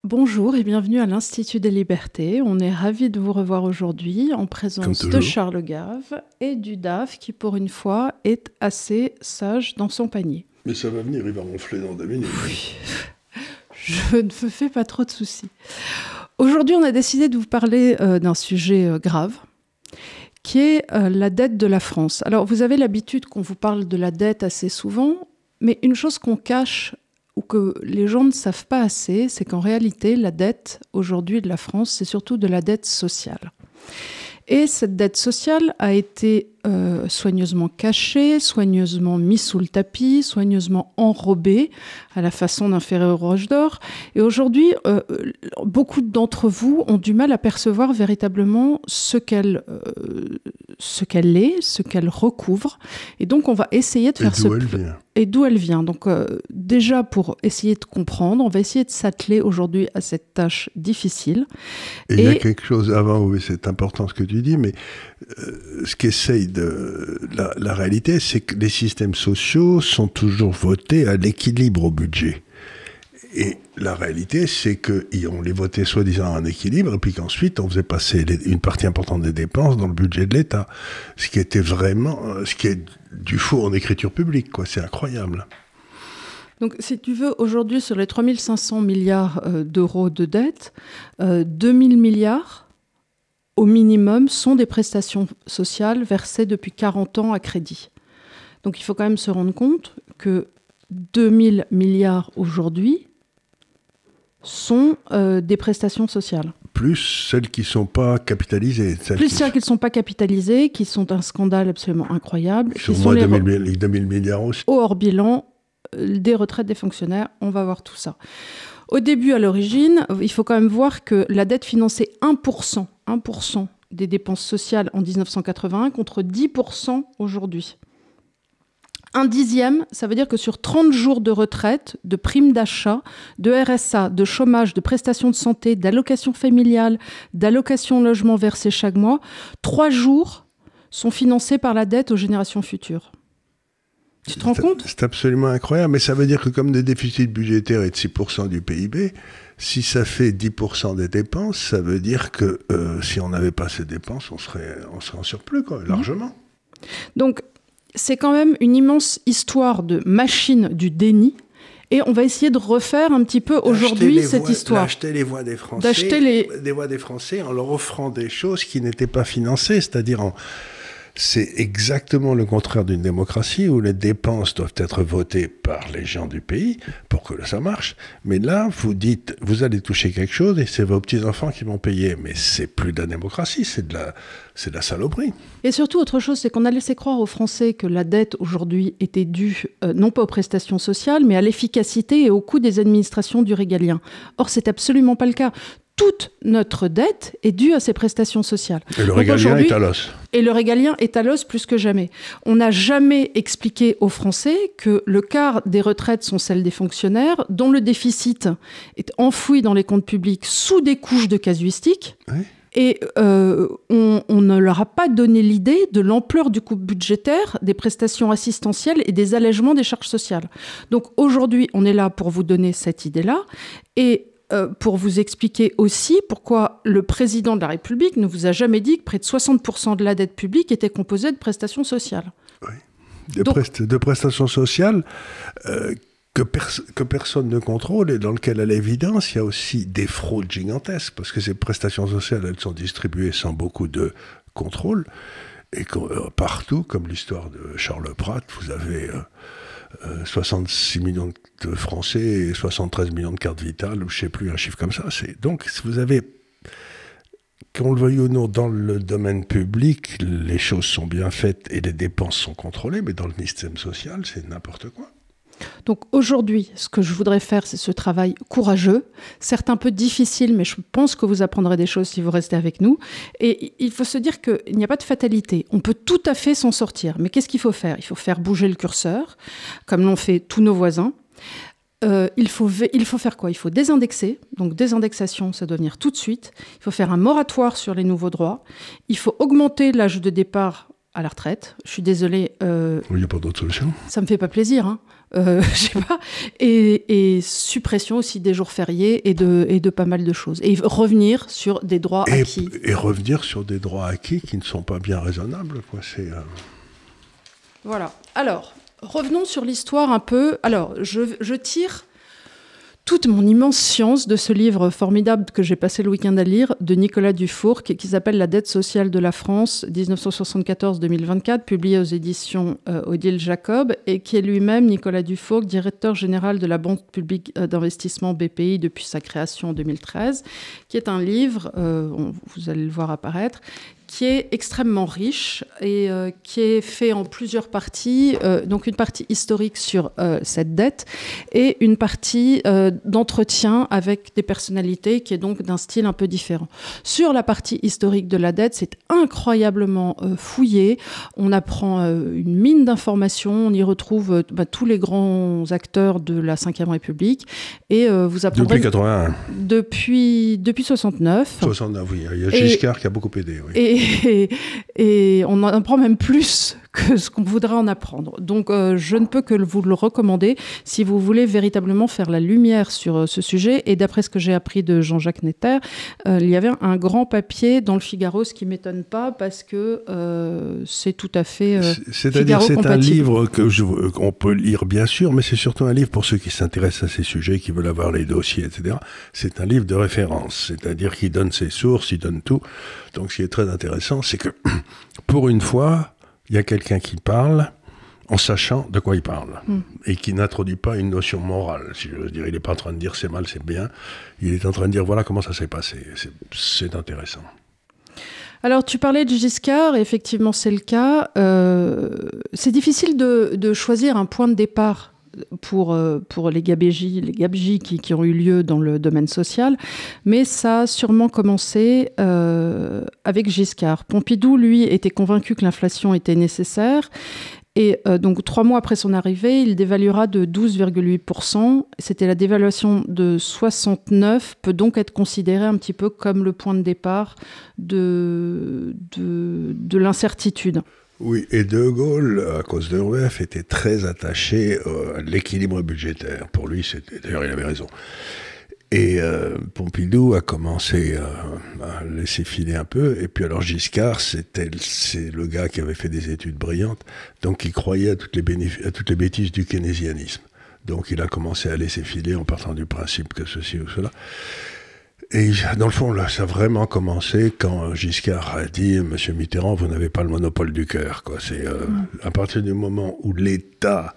Bonjour et bienvenue à l'Institut des Libertés. On est ravis de vous revoir aujourd'hui en présence de Charles Gave et du DAF qui, pour une fois, est assez sage dans son panier. Mais ça va venir, il va ronfler dans 2 minutes. Oui, je ne me fais pas trop de soucis. Aujourd'hui, on a décidé de vous parler d'un sujet grave, qui est la dette de la France. Alors, vous avez l'habitude qu'on vous parle de la dette assez souvent, mais une chose qu'on cache ou que les gens ne savent pas assez, c'est qu'en réalité, la dette aujourd'hui de la France, c'est surtout de la dette sociale. Et cette dette sociale a été soigneusement cachée, soigneusement mise sous le tapis, soigneusement enrobée à la façon d'un Ferrero Rocher. Et aujourd'hui, beaucoup d'entre vous ont du mal à percevoir véritablement ce qu'elle est, ce qu'elle recouvre. Et donc, on va essayer de faire ce... Et d'où elle vient. Donc, déjà, pour essayer de comprendre, on va essayer de s'atteler aujourd'hui à cette tâche difficile. Et il y a quelque chose avant, oui, c'est important ce que tu dis, mais ce qu'essaye la réalité, c'est que les systèmes sociaux sont toujours votés à l'équilibre au budget. Et la réalité, c'est qu'on les votait soi-disant en équilibre, et puis qu'ensuite, on faisait passer une partie importante des dépenses dans le budget de l'État. Ce qui était vraiment, ce qui est du faux en écriture publique, quoi. C'est incroyable. Donc, si tu veux, aujourd'hui, sur les 3500 milliards d'euros de dette, 2000 milliards, au minimum, sont des prestations sociales versées depuis 40 ans à crédit. Donc, il faut quand même se rendre compte que 2000 milliards aujourd'hui sont des prestations sociales. Plus celles qui ne sont pas capitalisées. Celles qui ne sont pas capitalisées, qui sont un scandale absolument incroyable. Qui sont moins les 2000 milliards aussi. Au hors bilan des retraites des fonctionnaires, on va voir tout ça. Au début, à l'origine, il faut quand même voir que la dette finançait 1% des dépenses sociales en 1981 contre 10% aujourd'hui. Un dixième, ça veut dire que sur 30 jours de retraite, de primes d'achat, de RSA, de chômage, de prestations de santé, d'allocations familiales, d'allocations logement versées chaque mois, 3 jours sont financés par la dette aux générations futures. Tu te rends compte ? C'est absolument incroyable, mais ça veut dire que comme le déficit budgétaire est de 6% du PIB, si ça fait 10% des dépenses, ça veut dire que si on n'avait pas ces dépenses, on serait en surplus, quoi, largement. Donc, c'est quand même une immense histoire de machine du déni. Et on va essayer de refaire un petit peu aujourd'hui cette histoire. D'acheter les voix des Français, des voix des Français en leur offrant des choses qui n'étaient pas financées, c'est-à-dire c'est exactement le contraire d'une démocratie où les dépenses doivent être votées par les gens du pays pour que ça marche. Mais là, vous dites, vous allez toucher quelque chose et c'est vos petits-enfants qui vont payer. Mais c'est plus de la démocratie, c'est de la saloperie. Et surtout, autre chose, c'est qu'on a laissé croire aux Français que la dette aujourd'hui était due non pas aux prestations sociales, mais à l'efficacité et au coût des administrations du régalien. Or, c'est absolument pas le cas. Toute notre dette est due à ces prestations sociales. Et le régalien est à l'os. Et le régalien est à l'os plus que jamais. On n'a jamais expliqué aux Français que le quart des retraites sont celles des fonctionnaires, dont le déficit est enfoui dans les comptes publics sous des couches de casuistique. Oui. Et on ne leur a pas donné l'idée de l'ampleur du coût budgétaire des prestations assistentielles et des allègements des charges sociales. Donc aujourd'hui, on est là pour vous donner cette idée-là. Et pour vous expliquer aussi pourquoi le président de la République ne vous a jamais dit que près de 60% de la dette publique était composée de prestations sociales. Oui, de prestations sociales que personne ne contrôle et dans lesquelles, à l'évidence, il y a aussi des fraudes gigantesques, parce que ces prestations sociales, elles sont distribuées sans beaucoup de contrôle. Et partout, comme l'histoire de Charles Pratt, vous avez 66 millions de Français et 73 millions de cartes vitales, ou je ne sais plus, un chiffre comme ça. Donc, vous avez, qu'on le veuille ou non, dans le domaine public, les choses sont bien faites et les dépenses sont contrôlées, mais dans le système social, c'est n'importe quoi. Donc aujourd'hui, ce que je voudrais faire, c'est ce travail courageux, certes un peu difficile, mais je pense que vous apprendrez des choses si vous restez avec nous. Et il faut se dire qu'il n'y a pas de fatalité. On peut tout à fait s'en sortir. Mais qu'est-ce qu'il faut faire ? Il faut faire bouger le curseur, comme l'ont fait tous nos voisins. Il faut faire quoi ? Il faut désindexer. Donc désindexation, ça doit venir tout de suite. Il faut faire un moratoire sur les nouveaux droits. Il faut augmenter l'âge de départ à la retraite. Je suis désolée. Il n'y a pas d'autre solution. Ça me fait pas plaisir, hein. Je sais pas. Et suppression aussi des jours fériés et de pas mal de choses. Et revenir sur des droits acquis. Et revenir sur des droits acquis qui ne sont pas bien raisonnables, quoi. Voilà. Alors, revenons sur l'histoire un peu. Alors, je tire toute mon immense science de ce livre formidable que j'ai passé le week-end à lire, de Nicolas Dufour, qui s'appelle « La dette sociale de la France, 1974-2024 », publié aux éditions Odile Jacob, et qui est lui-même, Nicolas Dufour, directeur général de la Banque publique d'investissement BPI depuis sa création en 2013, qui est un livre, vous allez le voir apparaître, qui est extrêmement riche et qui est fait en plusieurs parties, donc une partie historique sur cette dette et une partie d'entretien avec des personnalités qui est donc d'un style un peu différent. Sur la partie historique de la dette, c'est incroyablement fouillé. On apprend une mine d'informations, on y retrouve tous les grands acteurs de la Ve République et vous apprendrez... Depuis 81. Depuis 69. 69, oui. Il y a Giscard qui a beaucoup aidé, oui. Et on en apprend même plus que ce qu'on voudrait en apprendre. Donc, je ne peux que vous le recommander si vous voulez véritablement faire la lumière sur ce sujet. Et d'après ce que j'ai appris de Jean-Jacques Netter, il y avait un grand papier dans le Figaro, ce qui ne m'étonne pas parce que c'est tout à fait C'est-à-dire c'est un livre qu'on peut lire bien sûr, mais c'est surtout un livre pour ceux qui s'intéressent à ces sujets, qui veulent avoir les dossiers, etc. C'est un livre de référence, c'est-à-dire qu'il donne ses sources, il donne tout. Donc, ce qui est très intéressant, c'est que, pour une fois, il y a quelqu'un qui parle en sachant de quoi il parle et qui n'introduit pas une notion morale. Si je veux dire, il n'est pas en train de dire c'est mal, c'est bien. Il est en train de dire voilà comment ça s'est passé. C'est intéressant. Alors, tu parlais de Giscard, et effectivement, c'est le cas. C'est difficile de choisir un point de départ pour les gabegies qui ont eu lieu dans le domaine social, mais ça a sûrement commencé avec Giscard. Pompidou, lui, était convaincu que l'inflation était nécessaire, et donc 3 mois après son arrivée, il dévaluera de 12,8%. C'était la dévaluation de 69, peut donc être considérée un petit peu comme le point de départ de l'incertitude. Oui, et De Gaulle, à cause de l'OEF, était très attaché à l'équilibre budgétaire. Pour lui, d'ailleurs, il avait raison. Et Pompidou a commencé à laisser filer un peu. Et puis alors Giscard, c'est le gars qui avait fait des études brillantes, donc il croyait à toutes les bêtises du keynésianisme. Donc il a commencé à laisser filer en partant du principe que ceci ou cela. Et dans le fond, là, ça a vraiment commencé quand Giscard a dit « Monsieur Mitterrand, vous n'avez pas le monopole du cœur ». C'est à partir du moment où l'État,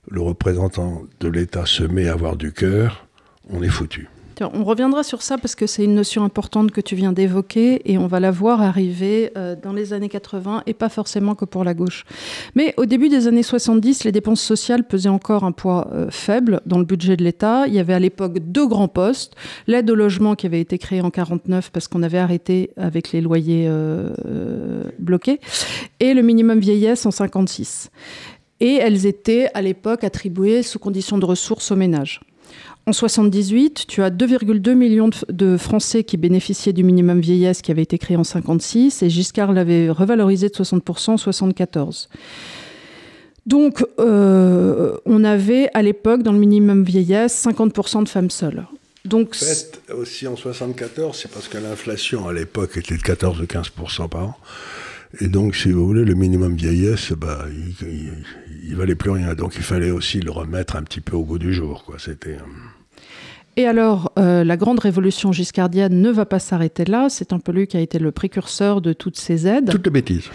le représentant de l'État se met à avoir du cœur, on est foutu. On reviendra sur ça parce que c'est une notion importante que tu viens d'évoquer et on va la voir arriver dans les années 80 et pas forcément que pour la gauche. Mais au début des années 70, les dépenses sociales pesaient encore un poids faible dans le budget de l'État. Il y avait à l'époque 2 grands postes. L'aide au logement qui avait été créée en 49 parce qu'on avait arrêté avec les loyers bloqués et le minimum vieillesse en 56. Et elles étaient à l'époque attribuées sous conditions de ressources aux ménages. En 78, tu as 2,2 millions de Français qui bénéficiaient du minimum vieillesse qui avait été créé en 56 et Giscard l'avait revalorisé de 60% en 74. Donc, on avait à l'époque, dans le minimum vieillesse, 50% de femmes seules. Donc, en fait, aussi en 74, c'est parce que l'inflation à l'époque était de 14 ou 15% par an. Et donc, si vous voulez, le minimum vieillesse, il valait plus rien. Donc, il fallait aussi le remettre un petit peu au goût du jour, quoi. C'était... Et alors, la grande révolution giscardienne ne va pas s'arrêter là. C'est un peu lui qui a été le précurseur de toutes ces aides. Toutes les bêtises.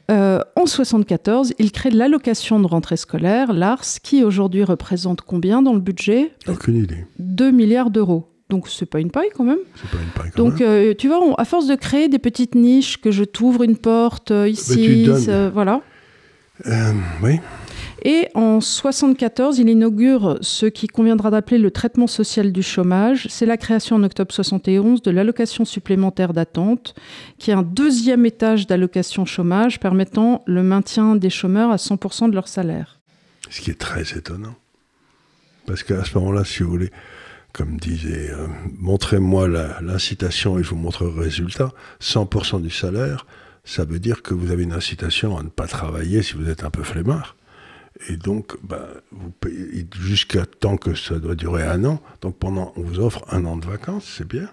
En 1974, il crée l'allocation de rentrée scolaire, l'ARS, qui aujourd'hui représente combien dans le budget ? Aucune idée. 2 milliards d'euros. Donc, c'est pas une paille quand même. C'est pas une paille quand même. Donc, tu vois, à force de créer des petites niches, que je t'ouvre une porte ici, voilà. Oui. Et en 1974, il inaugure ce qui conviendra d'appeler le traitement social du chômage. C'est la création en octobre 1971 de l'allocation supplémentaire d'attente, qui est un 2e étage d'allocation chômage permettant le maintien des chômeurs à 100% de leur salaire. Ce qui est très étonnant. Parce qu'à ce moment-là, si vous voulez, comme disait, montrez-moi l'incitation et je vous montrerai le résultat, 100% du salaire, ça veut dire que vous avez une incitation à ne pas travailler si vous êtes un peu flemmard. Et donc, vous payez jusqu'à temps que ça doit durer 1 an. Donc, on vous offre 1 an de vacances, c'est bien.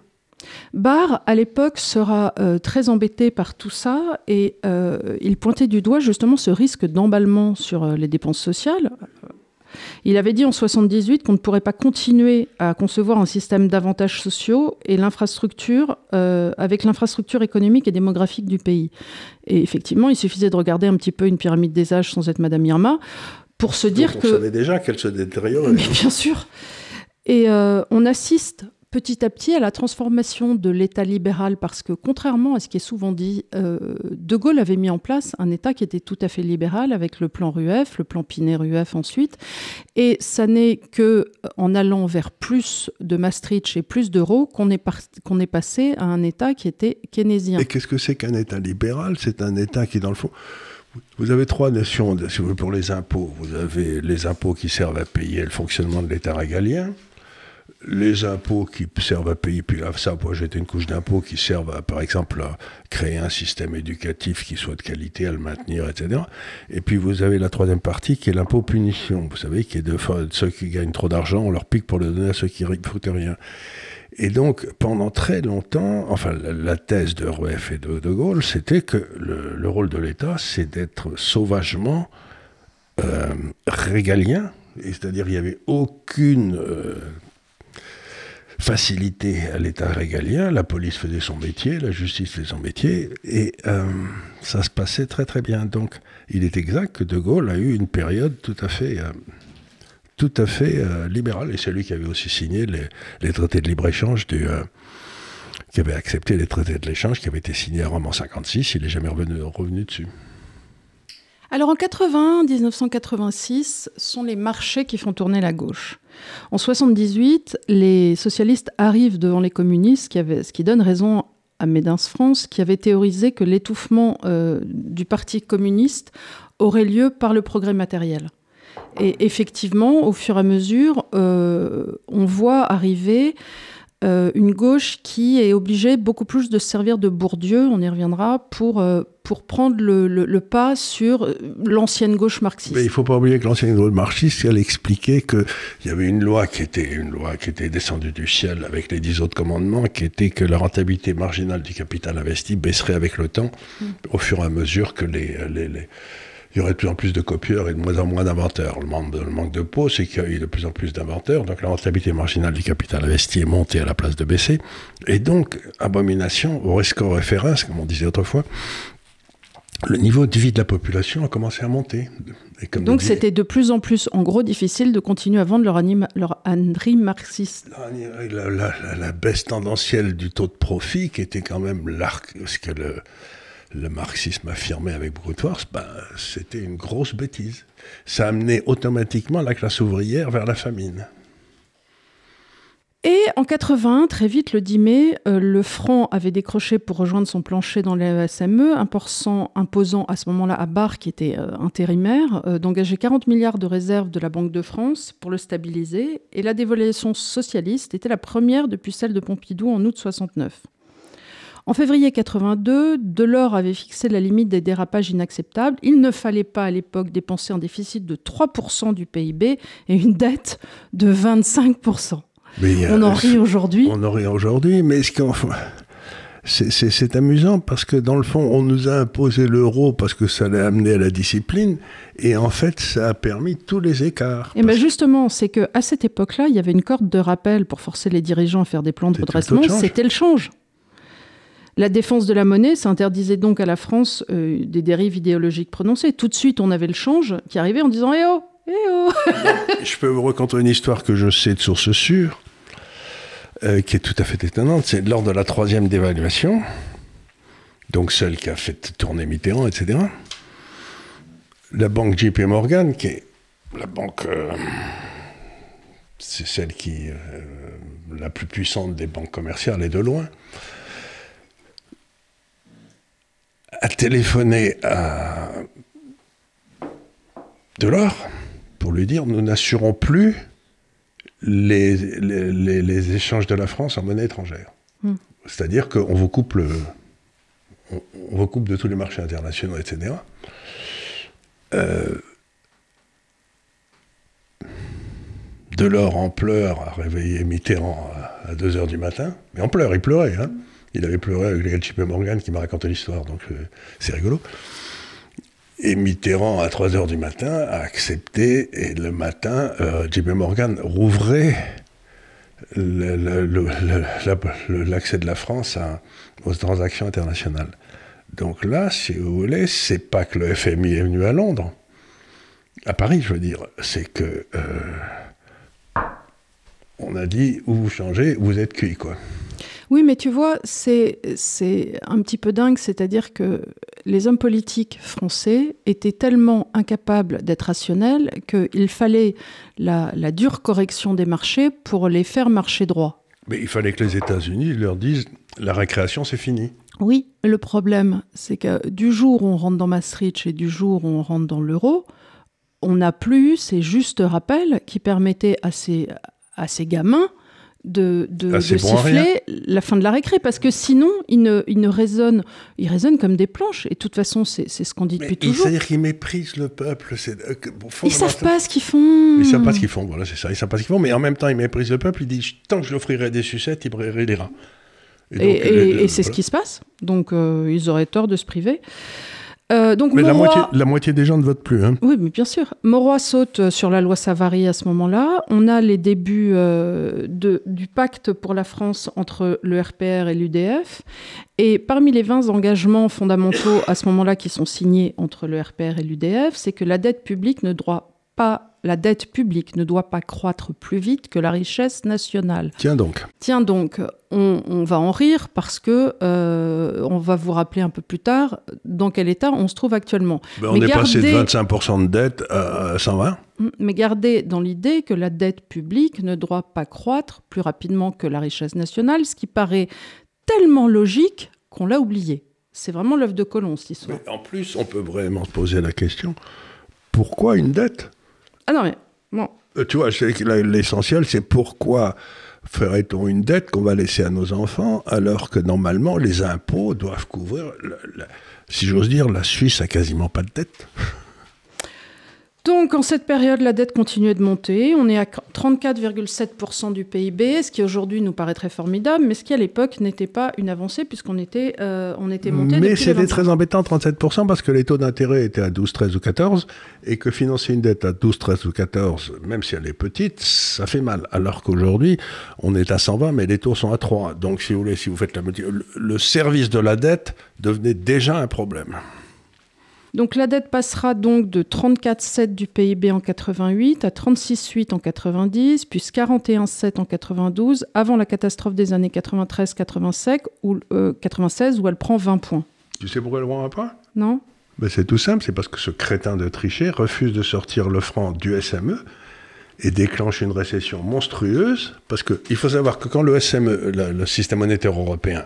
Barre, à l'époque, sera très embêté par tout ça et il pointait du doigt justement ce risque d'emballement sur les dépenses sociales. Il avait dit en 1978 qu'on ne pourrait pas continuer à concevoir un système d'avantages sociaux et avec l'infrastructure économique et démographique du pays. Et effectivement, il suffisait de regarder un petit peu une pyramide des âges sans être Madame Irma pour se dire que... On savait déjà qu'elle se détériorait. Mais bien sûr. Et on assiste petit à petit à la transformation de l'État libéral parce que, contrairement à ce qui est souvent dit, De Gaulle avait mis en place un État qui était tout à fait libéral avec le plan Rueff, le plan Pinay-Rueff ensuite. Et ça n'est qu'en allant vers plus de Maastricht et plus d'euros qu'on est passé à un État qui était keynésien. Et qu'est-ce que c'est qu'un État libéral ? C'est un État qui, dans le fond... Vous avez 3 notions si vous voulez, pour les impôts. Vous avez les impôts qui servent à payer le fonctionnement de l'État régalien. Les impôts qui servent à payer, puis là, ça pour jeter une couche d'impôts qui servent, par exemple, à créer un système éducatif qui soit de qualité, à le maintenir, etc. Et puis vous avez la 3e partie qui est l'impôt punition, vous savez, qui est de ceux qui gagnent trop d'argent, on leur pique pour le donner à ceux qui ne foutent rien. Et donc, pendant très longtemps, enfin, la thèse de Rueff et de Gaulle, c'était que le rôle de l'État, c'est d'être sauvagement régalien, c'est-à-dire il n'y avait aucune... facilité à l'État régalien, la police faisait son métier, la justice faisait son métier, et ça se passait très très bien. Donc il est exact que De Gaulle a eu une période tout à fait libérale, et c'est lui qui avait aussi signé les traités de libre-échange, qui avait accepté les traités de l'échange qui avaient été signés à Rome en 1956, il n'est jamais revenu dessus. Alors en 1986, sont les marchés qui font tourner la gauche. En 1978, les socialistes arrivent devant les communistes, ce qui donne raison à Médens France, qui avait théorisé que l'étouffement du Parti communiste aurait lieu par le progrès matériel. Et effectivement, au fur et à mesure, on voit arriver une gauche qui est obligée beaucoup plus de se servir de Bourdieu, on y reviendra, pour prendre le pas sur l'ancienne gauche marxiste. Mais il ne faut pas oublier que l'ancienne gauche marxiste, elle expliquait qu'il y avait une loi qui était descendue du ciel avec les 10 autres commandements, qui était que la rentabilité marginale du capital investi baisserait avec le temps, au fur et à mesure que il y aurait de plus en plus de copieurs et de moins en moins d'inventeurs. Le manque de peau, c'est qu'il y a eu de plus en plus d'inventeurs, donc la rentabilité marginale du capital investi est montée à la place de baisser. Et donc, abomination, au risco référence, comme on disait autrefois, le niveau de vie de la population a commencé à monter. Et donc c'était de plus en plus, en gros, difficile de continuer à vendre leur ânerie marxiste. La baisse tendancielle du taux de profit, qui était quand même ce que le marxisme affirmait avec beaucoup de force, c'était une grosse bêtise. Ça amenait automatiquement la classe ouvrière vers la famine. Et en 81, très vite, le 10 mai, le franc avait décroché pour rejoindre son plancher dans les SME, imposant à ce moment-là à Barre, qui était intérimaire, d'engager 40 milliards de réserves de la Banque de France pour le stabiliser. Et la dévaluation socialiste était la première depuis celle de Pompidou en août 69. En février 82, Delors avait fixé la limite des dérapages inacceptables. Il ne fallait pas à l'époque dépenser un déficit de 3% du PIB et une dette de 25%. On en rit aujourd'hui. On en rit aujourd'hui, mais c'est amusant parce que dans le fond, on nous a imposé l'euro parce que ça l'a amené à la discipline et en fait, ça a permis tous les écarts. Et bien justement, c'est qu'à cette époque-là, il y avait une corde de rappel pour forcer les dirigeants à faire des plans de redressement, c'était le change. La défense de la monnaie, ça interdisait donc à la France des dérives idéologiques prononcées. Tout de suite, on avait le change qui arrivait en disant « Eh oh, eh oh !» Je peux vous raconter une histoire que je sais de source sûre, qui est tout à fait étonnante. C'est lors de la 3e dévaluation, donc celle qui a fait tourner Mitterrand, etc. La banque JP Morgan, qui est la banque... c'est celle qui est la plus puissante des banques commerciales et de loin, a téléphoné à Delors pour lui dire « Nous n'assurons plus les échanges de la France en monnaie étrangère. » C'est-à-dire qu'on vous coupe on recoupe de tous les marchés internationaux, etc. Delors en pleurs a réveillé Mitterrand à 2h du matin. Mais en pleurs, il pleurait. Hein. Il avait pleuré avec JP Morgan qui m'a raconté l'histoire, donc c'est rigolo. Et Mitterrand, à 3h du matin, a accepté, et le matin, JP Morgan rouvrait l'accès de la France aux transactions internationales. Donc là, si vous voulez, c'est pas que le FMI est venu à Londres, à Paris, je veux dire, c'est que on a dit, ou vous changez, vous êtes cuit, quoi. Oui, mais tu vois, c'est un petit peu dingue, c'est-à-dire que les hommes politiques français étaient tellement incapables d'être rationnels qu'il fallait la dure correction des marchés pour les faire marcher droit. Mais il fallait que les États-Unis leur disent « la récréation, c'est fini ». Oui, le problème, c'est que du jour où on rentre dans Maastricht et du jour où on rentre dans l'euro, on n'a plus ces justes rappels qui permettaient à ces gamins de siffler la fin de la récré, parce que sinon, ils résonnent comme des planches, et de toute façon, c'est ce qu'on dit depuis toujours. C'est-à-dire qu'ils méprisent le peuple. Ils savent pas ce qu'ils font. Ils savent pas ce qu'ils font, voilà, c'est ça. Ils savent pas ce qu'ils font, mais en même temps, ils méprisent le peuple. Ils disent, tant que je l'offrirai des sucettes, il brillerait les rats. Et c'est ce qui se passe. Donc, ils auraient tort de se priver. Donc mais Mauroy, la moitié des gens ne votent plus. Hein. Oui, mais bien sûr. Mauroy saute sur la loi Savary à ce moment-là. On a les débuts du pacte pour la France entre le RPR et l'UDF. Et parmi les 20 engagements fondamentaux à ce moment-là qui sont signés entre le RPR et l'UDF, c'est que la dette publique ne doit pas croître plus vite que la richesse nationale. Tiens donc, on va en rire parce que on va vous rappeler un peu plus tard dans quel état on se trouve actuellement. On est passé de 25% de dette à 120. Mais gardez dans l'idée que la dette publique ne doit pas croître plus rapidement que la richesse nationale, ce qui paraît tellement logique qu'on l'a oublié. C'est vraiment l'œuf de Colomb, cette histoire. Mais en plus, on peut vraiment se poser la question, pourquoi une dette ? Ah non, mais bon. Tu vois, l'essentiel, c'est pourquoi ferait-on une dette qu'on va laisser à nos enfants, alors que normalement, les impôts doivent couvrir, si j'ose dire, la Suisse a quasiment pas de dette. Donc, en cette période, la dette continuait de monter. On est à 34,7% du PIB, ce qui aujourd'hui nous paraîtrait formidable, mais ce qui à l'époque n'était pas une avancée, puisqu'on était monté. Mais c'était très embêtant, 37%, parce que les taux d'intérêt étaient à 12, 13 ou 14, et que financer une dette à 12, 13 ou 14, même si elle est petite, ça fait mal. Alors qu'aujourd'hui, on est à 120, mais les taux sont à 3. Donc, si vous voulez, si vous faites le service de la dette devenait déjà un problème. Donc la dette passera donc de 34,7 du PIB en 88 à 36,8 en 90, puis 41,7 en 92, avant la catastrophe des années 93-96, où elle prend 20 points. Tu sais pourquoi elle prend 20 points ? Non ? Ben c'est tout simple, c'est parce que ce crétin de Trichet refuse de sortir le franc du SME et déclenche une récession monstrueuse, parce qu'il faut savoir que quand le SME, le système monétaire européen,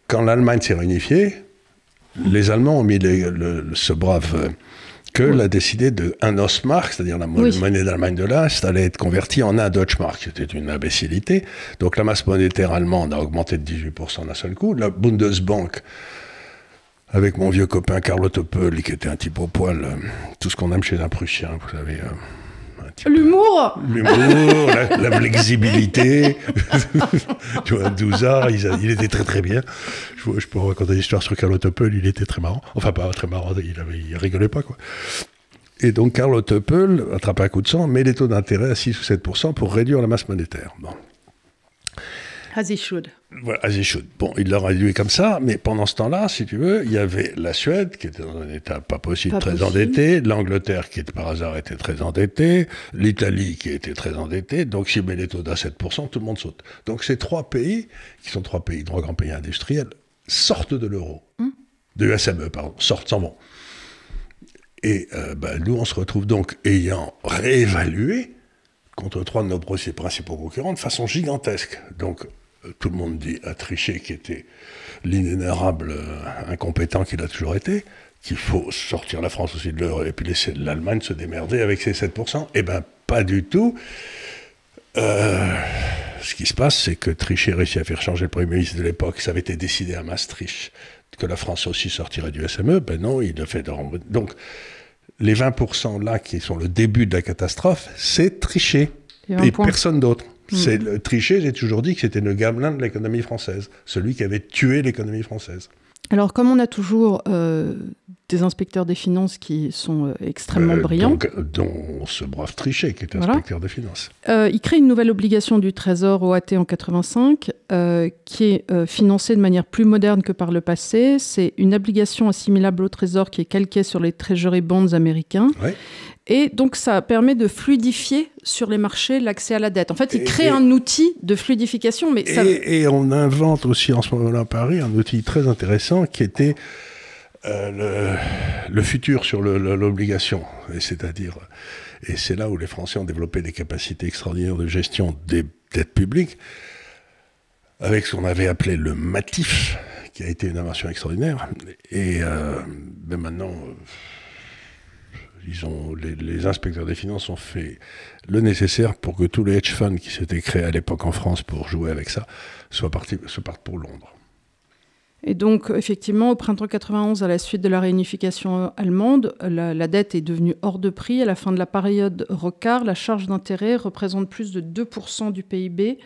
quand l'Allemagne s'est réunifiée, les Allemands ont mis ce brave Keul a décidé un Ostmark, c'est-à-dire la monnaie d'Allemagne de l'Est, allait être convertie en un Deutschmark. C'était une imbécilité. Donc la masse monétaire allemande a augmenté de 18% d'un seul coup. La Bundesbank, avec mon vieux copain Karl Otto Pöll, qui était un type au poil, tout ce qu'on aime chez un Prussien, vous savez... L'humour, la flexibilité. Tu vois, Douzard, il était très très bien. Je peux raconter une histoire sur Karl Otto Pöll, il était très marrant. Enfin, pas très marrant, il rigolait pas, quoi. Et donc, Karl Otto Pöll attrape un coup de sang, met les taux d'intérêt à 6 ou 7% pour réduire la masse monétaire. Bon. As he should. Voilà, as he should. Bon, il l'a réduit comme ça, mais pendant ce temps-là, si tu veux, il y avait la Suède, qui était dans un état pas possible, très endettée, l'Angleterre, qui par hasard était très endettée, l'Italie, qui était très endettée, donc s'il met les taux d'à 7%, tout le monde saute. Donc ces trois pays, qui sont trois grands pays industriels, sortent de l'euro, de SME, pardon, s'en vont. Et nous, on se retrouve donc ayant réévalué contre trois de nos principaux concurrents de façon gigantesque. Donc, tout le monde dit à Trichet, qui était l'inénarrable incompétent qu'il a toujours été, qu'il faut sortir la France aussi de l'euro et puis laisser l'Allemagne se démerder avec ses 7%. Eh bien, pas du tout. ce qui se passe, c'est que Trichet réussit à faire changer le Premier ministre de l'époque. Ça avait été décidé à Maastricht que la France aussi sortirait du SME. Ben non, il le fait. Donc, les 20% là qui sont le début de la catastrophe, c'est Trichet et personne d'autre. Trichet, j'ai toujours dit que c'était le gamelin de l'économie française, celui qui avait tué l'économie française. Alors, comme on a toujours des inspecteurs des finances qui sont extrêmement brillants... Dont ce brave Trichet, qui est inspecteur des finances. Il crée une nouvelle obligation du Trésor OAT en 85, qui est financée de manière plus moderne que par le passé. C'est une obligation assimilable au Trésor qui est calquée sur les Treasury bonds américains. Ouais. Et donc, ça permet de fluidifier sur les marchés l'accès à la dette. En fait, il crée un outil de fluidification. Mais et on invente aussi en ce moment-là à Paris un outil très intéressant qui était le futur sur l'obligation. Et c'est là où les Français ont développé des capacités extraordinaires de gestion des dettes publiques, avec ce qu'on avait appelé le MATIF, qui a été une invention extraordinaire. Et maintenant... les inspecteurs des finances ont fait le nécessaire pour que tous les hedge funds qui s'étaient créés à l'époque en France pour jouer avec ça se partent pour Londres. Et donc, effectivement, au printemps 91, à la suite de la réunification allemande, la dette est devenue hors de prix. À la fin de la période Rocard, la charge d'intérêt représente plus de 2% du PIB.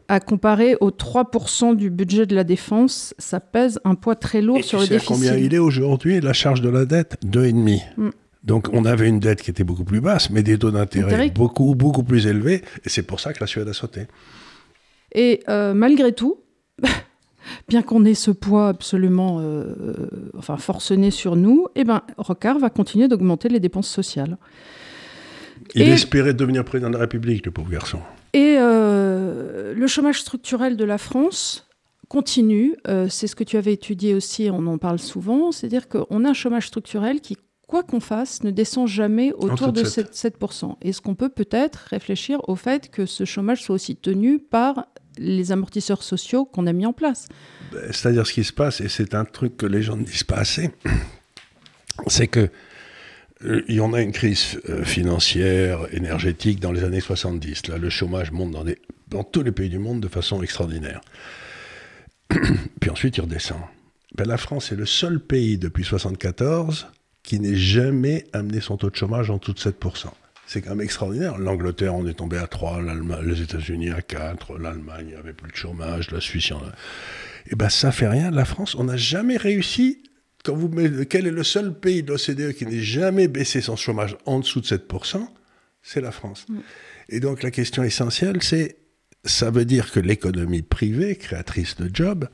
À comparer aux 3% du budget de la défense, ça pèse un poids très lourd sur le déficit. Combien il est aujourd'hui, la charge de la dette ? 2,5%. Donc on avait une dette qui était beaucoup plus basse, mais des taux d'intérêt beaucoup, beaucoup plus élevés, et c'est pour ça que la Suède a sauté. Et malgré tout, bien qu'on ait ce poids absolument forcené sur nous, Rocard va continuer d'augmenter les dépenses sociales. Il espérait devenir président de la République, le pauvre garçon. Et le chômage structurel de la France continue, c'est ce que tu avais étudié aussi, on en parle souvent, c'est-à-dire qu'on a un chômage structurel qui, quoi qu'on fasse, ne descend jamais autour de 7%. Est-ce qu'on peut peut-être réfléchir au fait que ce chômage soit aussi tenu par les amortisseurs sociaux qu'on a mis en place ? C'est-à-dire ce qui se passe, et c'est un truc que les gens ne disent pas assez, c'est que il y en a une crise financière, énergétique dans les années 70. Là, le chômage monte dans tous les pays du monde de façon extraordinaire. Puis ensuite, il redescend. La France est le seul pays depuis 1974 qui n'ait jamais amené son taux de chômage en dessous de 7%. C'est quand même extraordinaire. L'Angleterre, on est tombé à 3, les États-Unis à 4, l'Allemagne, il n'y avait plus de chômage, la Suisse, il y en a... Et ça fait rien. La France, on n'a jamais réussi... Quel est le seul pays de l'OCDE qui n'ait jamais baissé son chômage en dessous de 7%? C'est la France. Et donc la question essentielle, c'est, ça veut dire que l'économie privée, créatrice de jobs,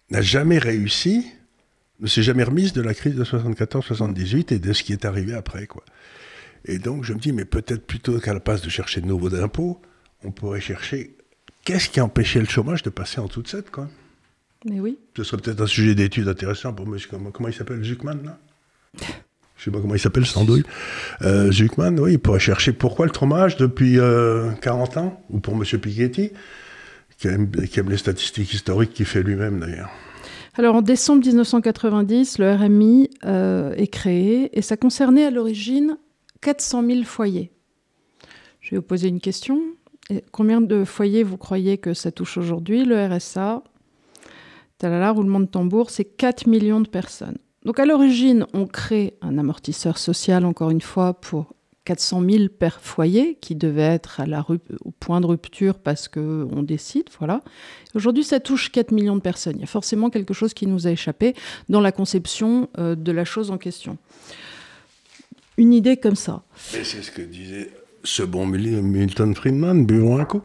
n'a jamais réussi, ne s'est jamais remise de la crise de 74-78 et de ce qui est arrivé après, quoi. Et donc je me dis, mais peut-être plutôt qu'à la place de chercher de nouveaux impôts, on pourrait chercher qu'est-ce qui a empêché le chômage de passer en dessous de 7, quoi. Mais oui. Ce serait peut-être un sujet d'étude intéressant pour monsieur, comment il s'appelle, Zuckman, là? Je ne sais pas comment il s'appelle, ce andouille. Zuckman, oui, il pourrait chercher pourquoi le chômage depuis 40 ans, ou pour monsieur Piketty, qui aime les statistiques historiques qu'il fait lui-même, d'ailleurs. Alors, en décembre 1990, le RMI est créé, et ça concernait à l'origine 400 000 foyers. Je vais vous poser une question. Combien de foyers vous croyez que ça touche aujourd'hui? Le RSA, talala, roulement de tambour, c'est 4 millions de personnes. Donc à l'origine, on crée un amortisseur social, encore une fois, pour 400 000 per foyer, qui devait être au point de rupture parce qu'on décide, voilà. Aujourd'hui, ça touche 4 millions de personnes. Il y a forcément quelque chose qui nous a échappé dans la conception de la chose en question. Une idée comme ça. Et c'est ce que disait ce bon Milton Friedman, buvons un coup.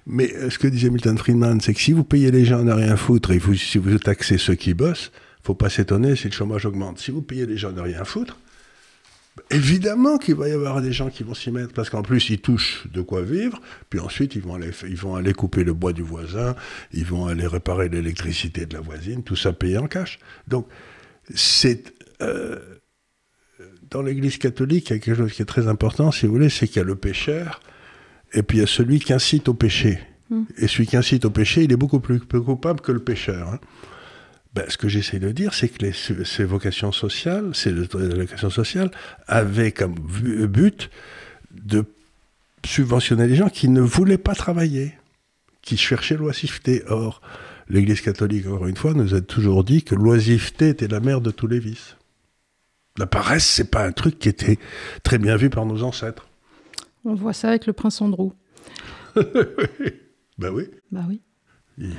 Mais ce que disait Milton Friedman, c'est que si vous payez les gens à rien foutre et si vous taxez ceux qui bossent, il ne faut pas s'étonner si le chômage augmente. Si vous payez les gens à rien foutre, évidemment qu'il va y avoir des gens qui vont s'y mettre, parce qu'en plus, ils touchent de quoi vivre, puis ensuite, ils vont aller couper le bois du voisin, ils vont aller réparer l'électricité de la voisine, tout ça payé en cash. Donc, c'est... dans l'Église catholique, il y a quelque chose qui est très important, si vous voulez, c'est qu'il y a le pécheur, et puis il y a celui qui incite au péché. Et celui qui incite au péché, il est beaucoup plus coupable que le pécheur. Hein. Ce que j'essaie de dire, c'est que ces vocations sociales, ces vocations sociales avaient comme but de subventionnait les gens qui ne voulaient pas travailler, qui cherchaient l'oisiveté. Or, l'Église catholique, encore une fois, nous a toujours dit que l'oisiveté était la mère de tous les vices. La paresse, c'est pas un truc qui était très bien vu par nos ancêtres. On voit ça avec le prince Andrew. Ben oui. Bah oui.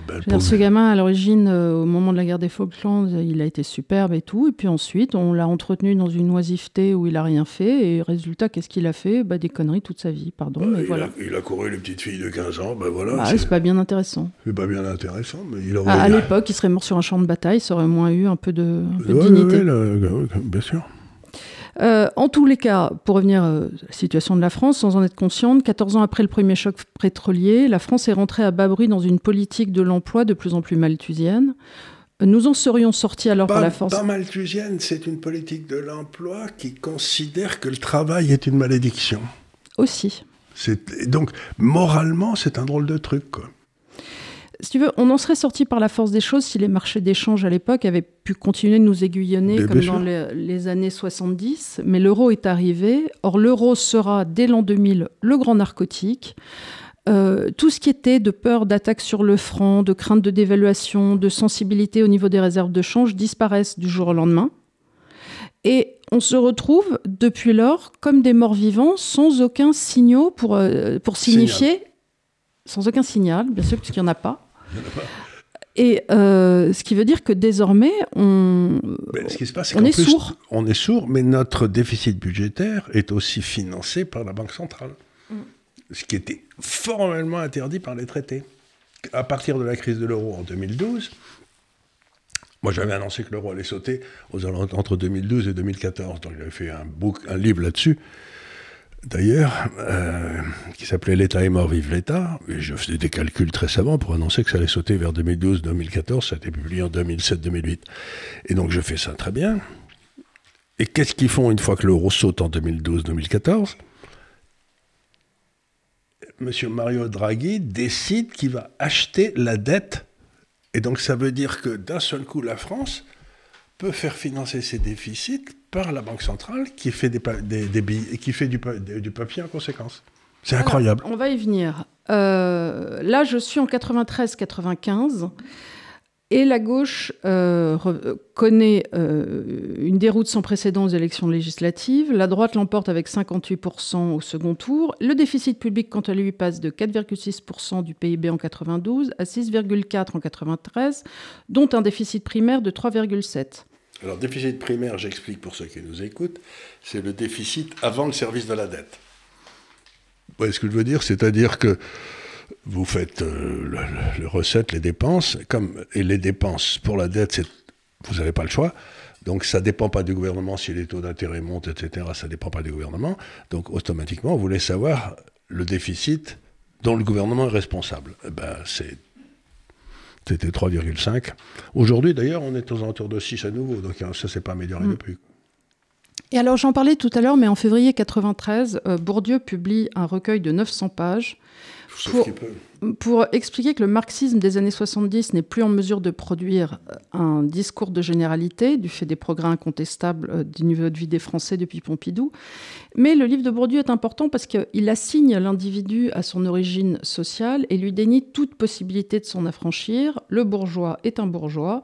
Ben, Ce gamin, à l'origine, au moment de la guerre des Falklands, il a été superbe et tout. Et puis ensuite, on l'a entretenu dans une oisiveté où il n'a rien fait. Et résultat, qu'est-ce qu'il a fait? Des conneries toute sa vie, pardon. Mais voilà. Il a couru les petites filles de 15 ans, ben voilà. C'est pas bien intéressant. C'est pas bien intéressant, mais il aurait... À l'époque, il serait mort sur un champ de bataille, ça aurait moins eu un peu de dignité. Oui, bien sûr. En tous les cas, pour revenir à la situation de la France, sans en être consciente, 14 ans après le premier choc pétrolier, la France est rentrée à bas bruit dans une politique de l'emploi de plus en plus malthusienne. Nous en serions sortis alors par la force... Pas malthusienne, c'est une politique de l'emploi qui considère que le travail est une malédiction. Aussi. Donc, moralement, c'est un drôle de truc, quoi. Si tu veux, on en serait sorti par la force des choses si les marchés d'échange à l'époque avaient pu continuer de nous aiguillonner comme dans les années 70. Mais l'euro est arrivé. Or, l'euro sera, dès l'an 2000, le grand narcotique. Tout ce qui était de peur d'attaque sur le franc, de crainte de dévaluation, de sensibilité au niveau des réserves de change disparaissent du jour au lendemain. Et on se retrouve, depuis lors, comme des morts vivants, sans aucun signal pour signifier... Sans aucun signal, bien sûr, puisqu'il n'y en a pas. Et ce qui veut dire que désormais, ce qui se passe, c'est est sourd. On est sourd, mais notre déficit budgétaire est aussi financé par la Banque centrale. Ce qui était formellement interdit par les traités. À partir de la crise de l'euro en 2012, moi j'avais annoncé que l'euro allait sauter entre 2012 et 2014. Donc j'avais fait un livre là-dessus. D'ailleurs, qui s'appelait « L'État est mort, vive l'État ». Et je faisais des calculs très savants pour annoncer que ça allait sauter vers 2012-2014. Ça a été publié en 2007-2008. Et donc, je fais ça très bien. Et qu'est-ce qu'ils font une fois que l'euro saute en 2012-2014 ? Monsieur Mario Draghi décide qu'il va acheter la dette. Et donc, ça veut dire que d'un seul coup, la France peut faire financer ses déficits par la Banque centrale qui fait des billets, qui fait du papier en conséquence. C'est incroyable. On va y venir. Là, je suis en 93-95 et la gauche connaît une déroute sans précédent aux élections législatives. La droite l'emporte avec 58% au second tour. Le déficit public, quant à lui, passe de 4,6% du PIB en 92 à 6,4% en 93, dont un déficit primaire de 3,7%. Alors, déficit primaire, j'explique pour ceux qui nous écoutent, c'est le déficit avant le service de la dette. Vous voyez ce que je veux dire ? C'est-à-dire que vous faites les recettes, les dépenses, et les dépenses pour la dette, vous n'avez pas le choix. Donc, ça ne dépend pas du gouvernement si les taux d'intérêt montent, etc. Ça ne dépend pas du gouvernement. Donc, automatiquement, vous voulez savoir le déficit dont le gouvernement est responsable. C'était 3,5. Aujourd'hui, d'ailleurs, on est aux alentours de 6 à nouveau. Donc, ça ne s'est pas amélioré depuis. Et alors, j'en parlais tout à l'heure, mais en février 93, Bourdieu publie un recueil de 900 pages pour expliquer que le marxisme des années 70 n'est plus en mesure de produire un discours de généralité du fait des progrès incontestables du niveau de vie des Français depuis Pompidou. Mais le livre de Bourdieu est important parce qu'il assigne l'individu à son origine sociale et lui dénie toute possibilité de s'en affranchir. Le bourgeois est un bourgeois.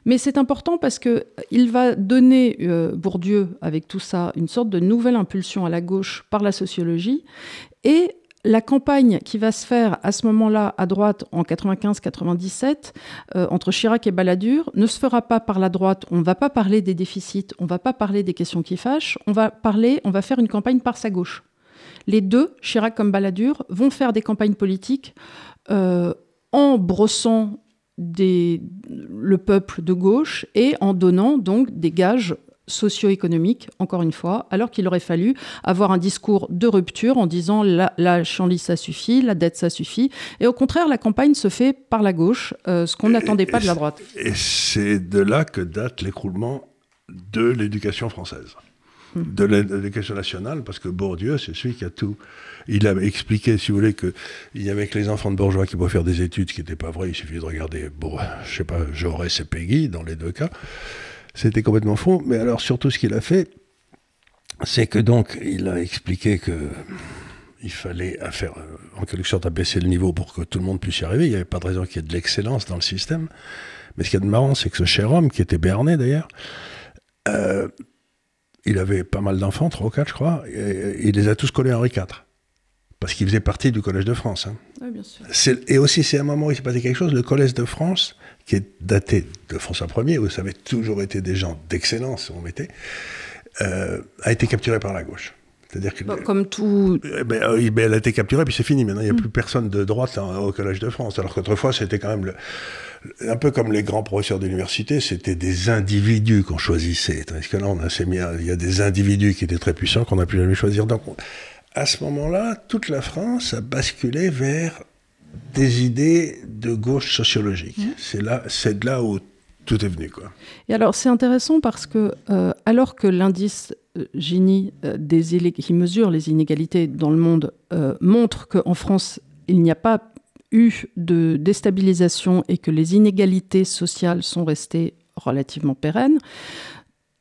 Mais c'est important parce qu'il va donner, Bourdieu, avec tout ça, une sorte de nouvelle impulsion à la gauche par la sociologie. Et la campagne qui va se faire à ce moment-là à droite en 95-97 entre Chirac et Balladur ne se fera pas par la droite. On ne va pas parler des déficits, on ne va pas parler des questions qui fâchent. On va faire une campagne par sa gauche. Les deux, Chirac comme Balladur, vont faire des campagnes politiques en brossant le peuple de gauche et en donnant donc des gages socio-économiques, encore une fois, alors qu'il aurait fallu avoir un discours de rupture en disant la chienlit ça suffit, la dette ça suffit. Et au contraire, la campagne se fait par la gauche, ce qu'on n'attendait pas de la droite. Et c'est de là que date l'écroulement de l'éducation française, de l'éducation nationale, parce que Bourdieu, c'est celui qui a tout... Il a expliqué, si vous voulez, qu'il y avait que les enfants de bourgeois qui pouvaient faire des études, ce qui n'était pas vrai. Il suffit de regarder, je sais pas, Jaurès et Péguy, dans les deux cas. C'était complètement faux. Mais alors, surtout, ce qu'il a fait, c'est que donc, il a expliqué que Il fallait faire, en quelque sorte, abaisser le niveau pour que tout le monde puisse y arriver. Il n'y avait pas de raison qu'il y ait de l'excellence dans le système. Mais ce qui est marrant, c'est que ce cher homme, qui était béarnais d'ailleurs, il avait pas mal d'enfants, 3 ou 4 je crois, et il les a tous collés à Henri IV. Parce qu'il faisait partie du Collège de France. Hein. Oui, bien sûr. Et aussi, c'est un moment où il s'est passé quelque chose, le Collège de France, qui est daté de François Ier, où ça avait toujours été des gens d'excellence, on mettait, a été capturé par la gauche. C'est-à-dire que, comme tout... elle a été capturée, puis c'est fini. Maintenant, il n'y a plus personne de droite au Collège de France. Alors qu'autrefois, c'était quand même un peu comme les grands professeurs d'université, c'était des individus qu'on choisissait. Tandis que là, il y a des individus qui étaient très puissants qu'on n'a plus jamais choisir. Donc, à ce moment-là, toute la France a basculé vers des idées de gauche sociologique. C'est de là où tout est venu, quoi. Et alors, c'est intéressant parce que, alors que l'indice Gini, qui mesure les inégalités dans le monde, montre qu'en France, il n'y a pas eu de déstabilisation et que les inégalités sociales sont restées relativement pérennes,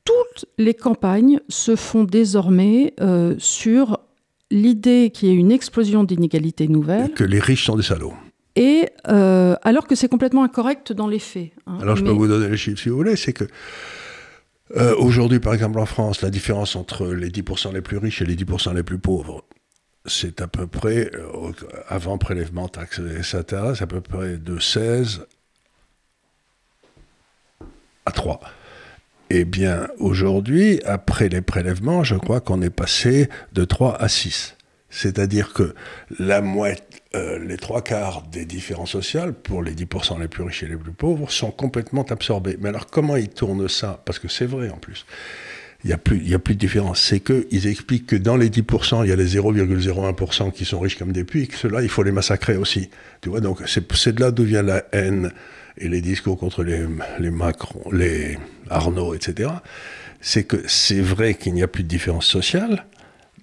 toutes les campagnes se font désormais sur l'idée qu'il y ait une explosion d'inégalités nouvelles. Et que les riches sont des salauds. Et alors que c'est complètement incorrect dans les faits. Hein. Alors je peux vous donner les chiffres si vous voulez, c'est que aujourd'hui, par exemple en France, la différence entre les 10% les plus riches et les 10% les plus pauvres, c'est à peu près, avant prélèvement, taxes, etc., c'est à peu près de 16 à 3. Eh bien, aujourd'hui, après les prélèvements, je crois qu'on est passé de 3 à 6. C'est-à-dire que les 3/4 des différences sociales, pour les 10% les plus riches et les plus pauvres, sont complètement absorbés. Mais alors, comment ils tournent ça? Parce que c'est vrai, en plus. Il n'y a plus de différence. C'est qu'ils expliquent que dans les 10%, il y a les 0,01% qui sont riches comme des puits, et que ceux-là, il faut les massacrer aussi. Tu vois, donc c'est de là d'où vient la haine et les discours contre les Macron, les Arnaud, etc. C'est que c'est vrai qu'il n'y a plus de différence sociale,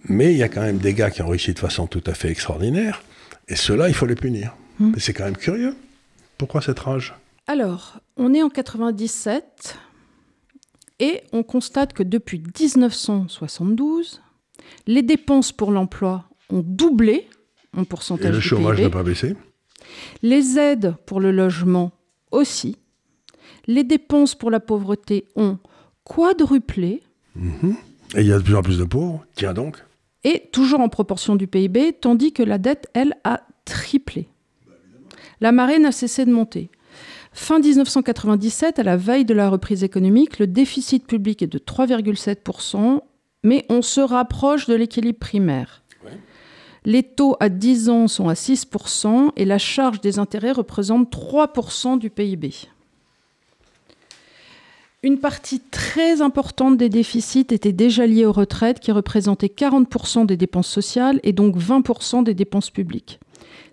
mais il y a quand même des gars qui ont réussi de façon tout à fait extraordinaire, et ceux-là, il faut les punir. Mais c'est quand même curieux. Pourquoi cette rage? Alors, on est en 97, et on constate que depuis 1972, les dépenses pour l'emploi ont doublé en pourcentage du PIB. Et le chômage n'a pas baissé. Les aides pour le logement aussi. Les dépenses pour la pauvreté ont quadruplé. Et il y a de plus en plus de pauvres. Tiens donc. Et toujours en proportion du PIB, tandis que la dette, elle, a triplé. La marée n'a cessé de monter. Fin 1997, à la veille de la reprise économique, le déficit public est de 3,7%, mais on se rapproche de l'équilibre primaire. Ouais. Les taux à 10 ans sont à 6% et la charge des intérêts représente 3% du PIB. Une partie très importante des déficits était déjà liée aux retraites, qui représentaient 40% des dépenses sociales et donc 20% des dépenses publiques.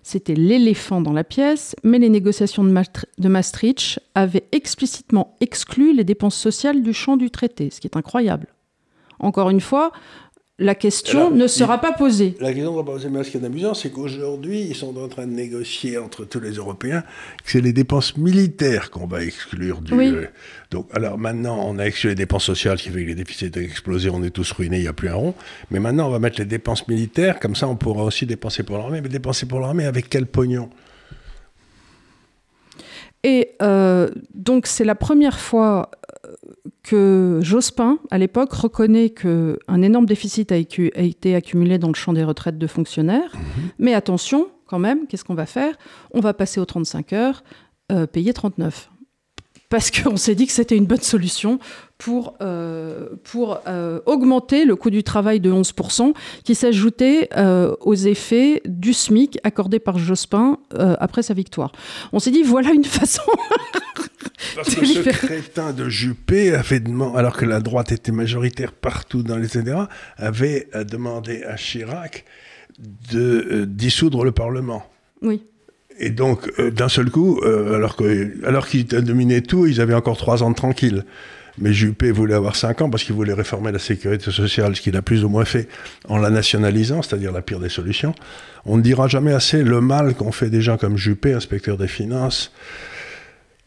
C'était l'éléphant dans la pièce, mais les négociations de Maastricht avaient explicitement exclu les dépenses sociales du champ du traité, ce qui est incroyable. Encore une fois, la question ne sera pas posée. La question ne sera pas posée, mais ce qui est amusant, c'est qu'aujourd'hui, ils sont en train de négocier entre tous les Européens que c'est les dépenses militaires qu'on va exclure du... Oui. Donc, alors maintenant, on a exclu les dépenses sociales, ce qui fait que les déficits ont explosé, on est tous ruinés, il n'y a plus un rond. Mais maintenant, on va mettre les dépenses militaires, comme ça on pourra aussi dépenser pour l'armée. Mais dépenser pour l'armée, avec quel pognon? Et donc, c'est la première fois que Jospin, à l'époque, reconnaît qu'un énorme déficit a été accumulé dans le champ des retraites de fonctionnaires. Mais attention, quand même, qu'est-ce qu'on va faire? On va passer aux 35 heures, payer 39. Parce qu'on s'est dit que c'était une bonne solution pour augmenter le coût du travail de 11%, qui s'ajoutait aux effets du SMIC accordé par Jospin après sa victoire. On s'est dit, voilà une façon... Parce que ce crétin de Juppé avait demandé, alors que la droite était majoritaire partout dans les etc., avait demandé à Chirac de dissoudre le Parlement. Oui. Et donc, d'un seul coup, alors qu'ils dominaient tout, ils avaient encore 3 ans de tranquille. Mais Juppé voulait avoir 5 ans parce qu'il voulait réformer la sécurité sociale, ce qu'il a plus ou moins fait en la nationalisant, c'est-à-dire la pire des solutions. On ne dira jamais assez le mal qu'ont fait des gens comme Juppé, inspecteur des finances,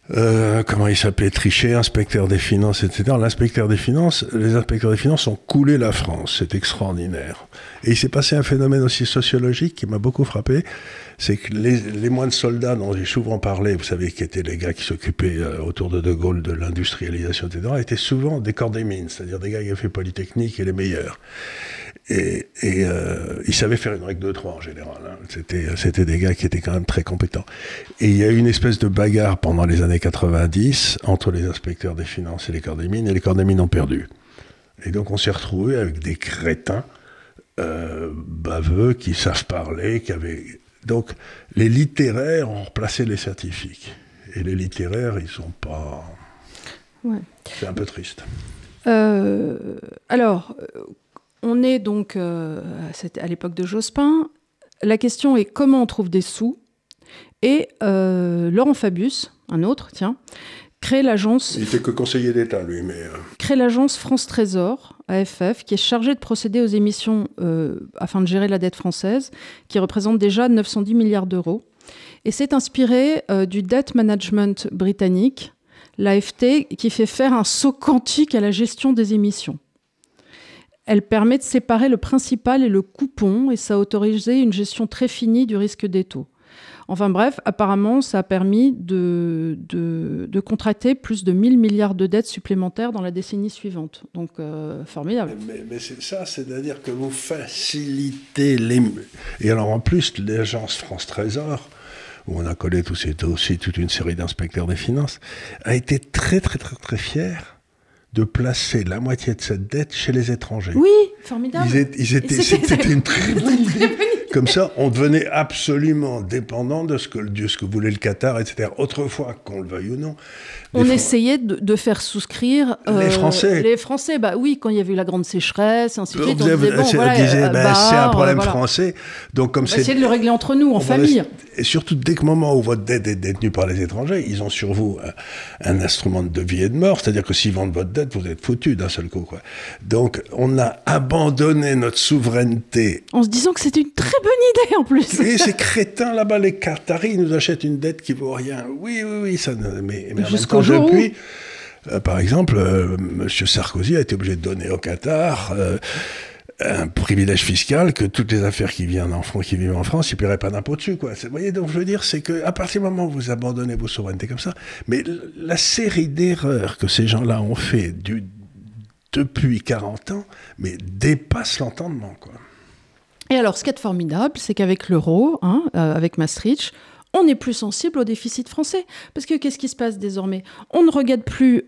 comment il s'appelait, Trichet, inspecteur des finances, etc. Les inspecteurs des finances ont coulé la France. C'est extraordinaire. Et il s'est passé un phénomène aussi sociologique qui m'a beaucoup frappé. C'est que les moines soldats dont j'ai souvent parlé, vous savez, qui étaient les gars qui s'occupaient autour de Gaulle de l'industrialisation, etc., étaient souvent des corps des mines, c'est-à-dire des gars qui avaient fait Polytechnique et les meilleurs. Et ils savaient faire une règle de 3 en général. Hein. C'était des gars qui étaient quand même très compétents. Et il y a eu une espèce de bagarre pendant les années 90 entre les inspecteurs des finances et les corps des mines, et les corps des mines ont perdu. Et donc on s'est retrouvé avec des crétins baveux qui savent parler, qui avaient... Donc les littéraires ont remplacé les scientifiques. Et les littéraires, ils sont pas... Ouais. C'est un peu triste. Alors... On est donc à l'époque de Jospin. La question est comment on trouve des sous. Et Laurent Fabius, un autre, crée l'agence... Il n'était que conseiller d'État, lui, mais... Crée l'agence France Trésor, AFF, qui est chargée de procéder aux émissions afin de gérer la dette française, qui représente déjà 910 milliards d'euros. Et c'est inspiré du debt management britannique, l'AFT, qui fait faire un saut quantique à la gestion des émissions. Elle permet de séparer le principal et le coupon, et ça a autorisé une gestion très finie du risque des taux. Enfin bref, apparemment, ça a permis de contracter plus de 1000 milliards de dettes supplémentaires dans la décennie suivante. Donc, formidable. Mais c'est ça, c'est-à-dire que vous facilitez les... Et alors en plus, l'agence France Trésor, où on a collé aussi toute une série d'inspecteurs des finances, a été très très très très fière de placer la moitié de cette dette chez les étrangers. Oui, formidable. C'était une très bonne idée. Comme ça, on devenait absolument dépendant de ce que voulait le Qatar, etc. Autrefois, qu'on le veuille ou non. On essayait de faire souscrire... les Français. Les Français, bah oui, quand il y avait eu la grande sécheresse, ainsi de suite, c'est un problème français. Donc, comme essayer de le régler entre nous, en famille. Et surtout, dès que moment où votre dette est détenue par les étrangers, ils ont sur vous un instrument de vie et de mort, c'est-à-dire que s'ils vendent votre dette, vous êtes foutu d'un seul coup, quoi. Donc, on a abandonné notre souveraineté. En se disant que c'était une très bonne idée, en plus. Et ces crétins, là-bas, les Qataris, nous achètent une dette qui vaut rien. Oui, ça... Mais jusqu'au jour depuis, par exemple, M. Sarkozy a été obligé de donner au Qatar... un privilège fiscal que toutes les affaires qui vivent en France, ils ne paieraient pas d'impôt dessus, quoi. Vous voyez, donc je veux dire, c'est qu'à partir du moment où vous abandonnez vos souverainetés comme ça, mais la série d'erreurs que ces gens-là ont fait depuis 40 ans, mais dépasse l'entendement, quoi. Et alors, ce qui est formidable, c'est qu'avec l'euro, avec Maastricht, on n'est plus sensible au déficit français. Parce que qu'est-ce qui se passe désormais ? On ne regarde plus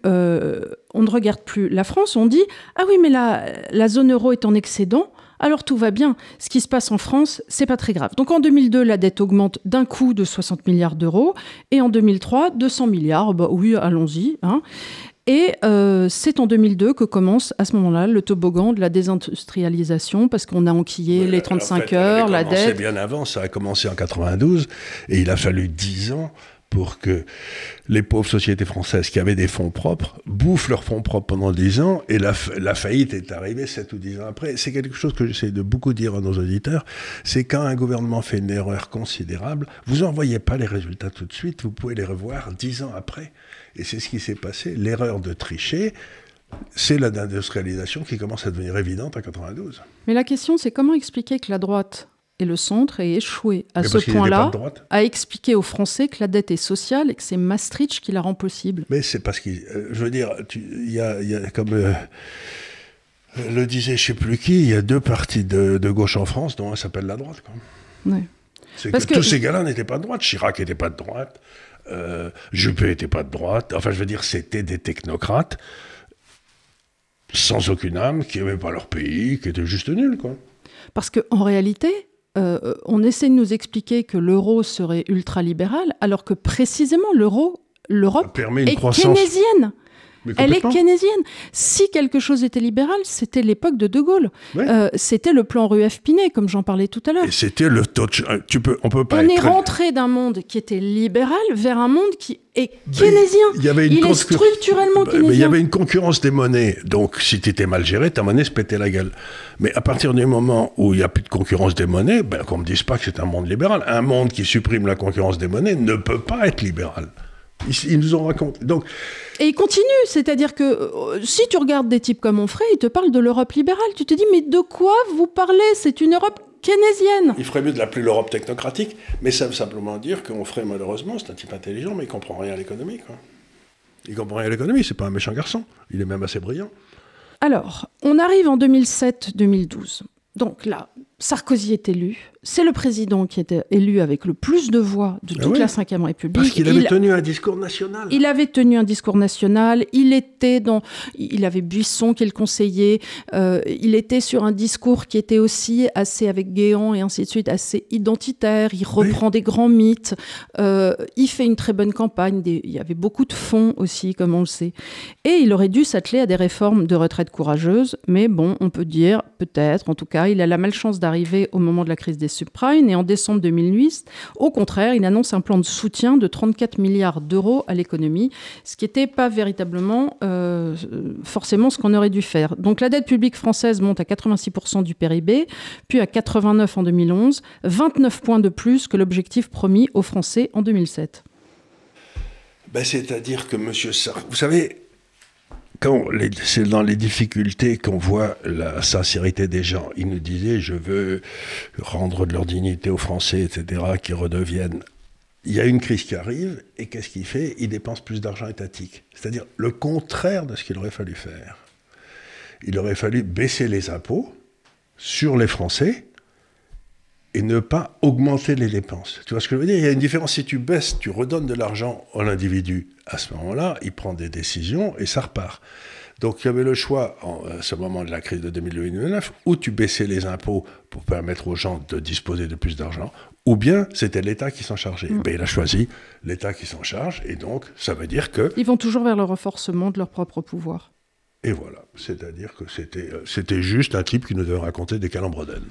la France, on dit « Ah oui, mais la zone euro est en excédent, alors tout va bien. Ce qui se passe en France, c'est pas très grave. » Donc en 2002, la dette augmente d'un coup de 60 milliards d'euros, et en 2003, 200 milliards. Bah oui, allons-y. Et c'est en 2002 que commence, à ce moment-là, le toboggan de la désindustrialisation, parce qu'on a enquillé les 35 heures, la dette... Ça a commencé bien avant, ça a commencé en 92, et il a fallu 10 ans pour que les pauvres sociétés françaises qui avaient des fonds propres bouffent leurs fonds propres pendant 10 ans, et la faillite est arrivée 7 ou 10 ans après. C'est quelque chose que j'essaie de beaucoup dire à nos auditeurs, c'est quand un gouvernement fait une erreur considérable, vous n'en voyez pas les résultats tout de suite, vous pouvez les revoir 10 ans après. Et c'est ce qui s'est passé. L'erreur de Trichet, c'est la désindustrialisation qui commence à devenir évidente en 92. Mais la question, c'est comment expliquer que la droite et le centre aient échoué à ce point-là à expliquer aux Français que la dette est sociale et que c'est Maastricht qui la rend possible. Mais c'est parce que, je veux dire, il y a comme le disait je ne sais plus qui, il y a 2 partis de gauche en France, dont un s'appelle la droite, quoi. Ouais. C'est que tous ces gars-là n'étaient pas de droite. Chirac n'était pas de droite. Juppé n'était pas de droite. Enfin, je veux dire, c'était des technocrates sans aucune âme, qui n'aimaient pas leur pays, qui étaient juste nuls, quoi. Parce qu'en réalité, on essaie de nous expliquer que l'euro serait ultralibéral, alors que précisément l'Europe est keynésienne. Elle est keynésienne. Si quelque chose était libéral, c'était l'époque de De Gaulle. Oui. C'était le plan Rueff-Pinet, comme j'en parlais tout à l'heure. Et c'était le on est rentré d'un monde qui était libéral vers un monde qui est keynésien. Il est structurellement keynésien. Mais il y avait une concurrence des monnaies. Donc, si tu étais mal géré, ta monnaie se pétait la gueule. Mais à partir du moment où il n'y a plus de concurrence des monnaies, qu'on ne me dise pas que c'est un monde libéral. Un monde qui supprime la concurrence des monnaies ne peut pas être libéral. Ils nous ont raconté. Donc, et ils continuent, c'est-à-dire que si tu regardes des types comme Onfray, ils te parlent de l'Europe libérale. Tu te dis, mais de quoi vous parlez? C'est une Europe keynésienne. Il ferait mieux de l'appeler l'Europe technocratique, mais ça veut simplement dire qu'Onfray, malheureusement, c'est un type intelligent, mais il comprend rien à l'économie, quoi. Il comprend rien à l'économie, c'est pas un méchant garçon. Il est même assez brillant. Alors, on arrive en 2007-2012. Donc là, Sarkozy est élu. C'est le président qui était élu avec le plus de voix de toute la Ve République. Parce qu'il avait tenu un discours national. Il avait tenu un discours national. Il avait Buisson qui le conseillait. Il était sur un discours qui était aussi assez, avec Guéant et ainsi de suite, assez identitaire. Il reprend des grands mythes. Il fait une très bonne campagne. Il y avait beaucoup de fonds aussi, comme on le sait. Et il aurait dû s'atteler à des réformes de retraite courageuses. Mais bon, on peut dire, peut-être, en tout cas, il a la malchance d'arriver au moment de la crise des subprimes, et en décembre 2008, au contraire, il annonce un plan de soutien de 34 milliards d'euros à l'économie, ce qui n'était pas véritablement forcément ce qu'on aurait dû faire. Donc la dette publique française monte à 86% du PIB, puis à 89% en 2011, 29 points de plus que l'objectif promis aux Français en 2007. C'est-à-dire que M. Sarkozy... Vous savez, c'est dans les difficultés qu'on voit la sincérité des gens. Ils nous disaient, je veux rendre de leur dignité aux Français, etc., qu'ils redeviennent. Il y a une crise qui arrive, et qu'est-ce qu'il fait? Il dépense plus d'argent étatique. C'est-à-dire le contraire de ce qu'il aurait fallu faire. Il aurait fallu baisser les impôts sur les Français et ne pas augmenter les dépenses. Tu vois ce que je veux dire? Il y a une différence. Si tu baisses, tu redonnes de l'argent à l'individu. À ce moment-là, il prend des décisions et ça repart. Donc il y avait le choix, à ce moment de la crise de 2008-2009, où tu baissais les impôts pour permettre aux gens de disposer de plus d'argent, ou bien c'était l'État qui s'en chargeait. Il a choisi l'État qui s'en charge, et donc ça veut dire que... Ils vont toujours vers le renforcement de leur propre pouvoir. Et voilà, c'est-à-dire que c'était juste un type qui nous devait raconter des calembredaines.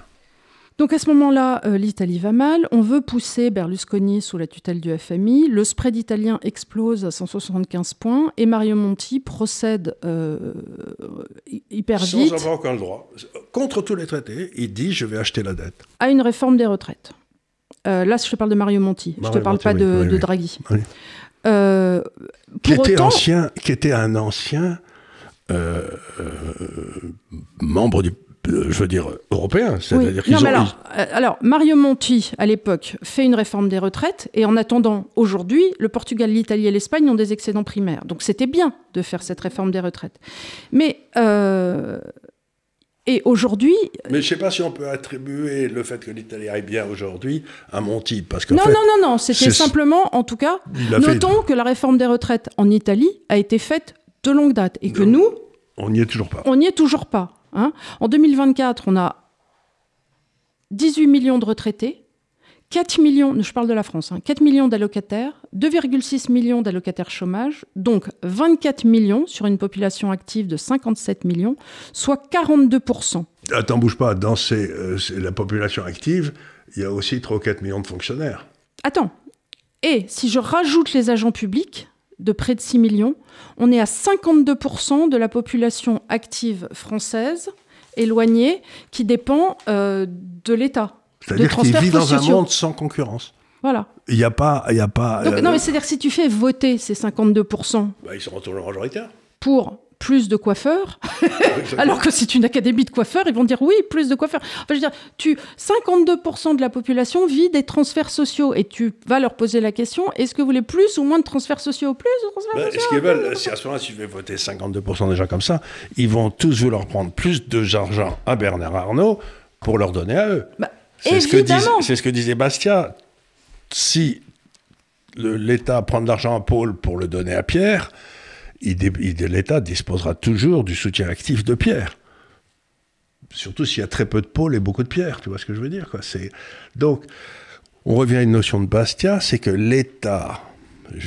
Donc à ce moment-là, l'Italie va mal. On veut pousser Berlusconi sous la tutelle du FMI. Le spread italien explose à 175 points et Mario Monti procède hyper vite. Sans avoir encore le droit. Contre tous les traités, il dit « je vais acheter la dette ». À une réforme des retraites. Là, je te parle de Mario Monti. Je ne te parle pas de Draghi. Oui. Qui était un ancien membre du... je veux dire, européen. C'est-à-dire qu'ils alors, Mario Monti, à l'époque, fait une réforme des retraites, et en attendant, aujourd'hui, le Portugal, l'Italie et l'Espagne ont des excédents primaires. Donc c'était bien de faire cette réforme des retraites. Mais, et aujourd'hui... Mais je ne sais pas si on peut attribuer le fait que l'Italie aille bien aujourd'hui à Monti, parce que Non, c'était simplement, en tout cas, notons que la réforme des retraites en Italie a été faite de longue date, et que nous... On n'y est toujours pas. On n'y est toujours pas. En 2024, on a 18 millions de retraités, 4 millions, je parle de la France, 4 millions d'allocataires, 2,6 millions d'allocataires chômage, donc 24 millions sur une population active de 57 millions, soit 42%. Attends, bouge pas, dans la population active, il y a aussi 3 ou 4 millions de fonctionnaires. Attends, et si je rajoute les agents publics, de près de 6 millions, on est à 52% de la population active française éloignée qui dépend de l'État. C'est-à-dire qu'il vit dans un monde sans concurrence. Voilà. Il n'y a pas... Donc, non, mais c'est-à-dire que si tu fais voter ces 52%... ils seront toujours majoritaires. Pour plus de coiffeurs, alors que c'est une académie de coiffeurs, ils vont dire oui, plus de coiffeurs. Enfin, je veux dire, 52% de la population vit des transferts sociaux, et tu vas leur poser la question, est-ce que vous voulez plus ou moins de transferts sociaux? Plus de transferts sociaux? Ce qu'ils veulent, si à ce moment-là, si tu fais voter 52% des gens comme ça, ils vont tous vouloir prendre plus d'argent à Bernard Arnault pour leur donner à eux. C'est ce que disait Bastia. Si l'État prend de l'argent à Paul pour le donner à Pierre, l'État disposera toujours du soutien actif de Pierre. Surtout s'il y a très peu de Paul et beaucoup de Pierre, tu vois ce que je veux dire, quoi. Donc, on revient à une notion de Bastia, c'est que l'État,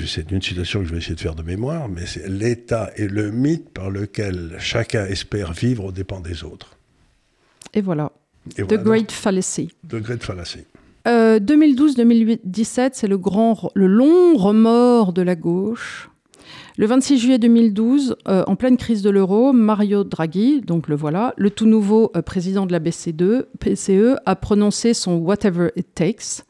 c'est une citation que je vais essayer de faire de mémoire, mais c'est l'État est le mythe par lequel chacun espère vivre aux dépens des autres. Et voilà. The Great Fallacy. The Great Fallacy. 2012-2017, c'est le long remords de la gauche. Le 26 juillet 2012, en pleine crise de l'euro, Mario Draghi, donc le voilà, le tout nouveau président de la BCE, a prononcé son « whatever it takes ».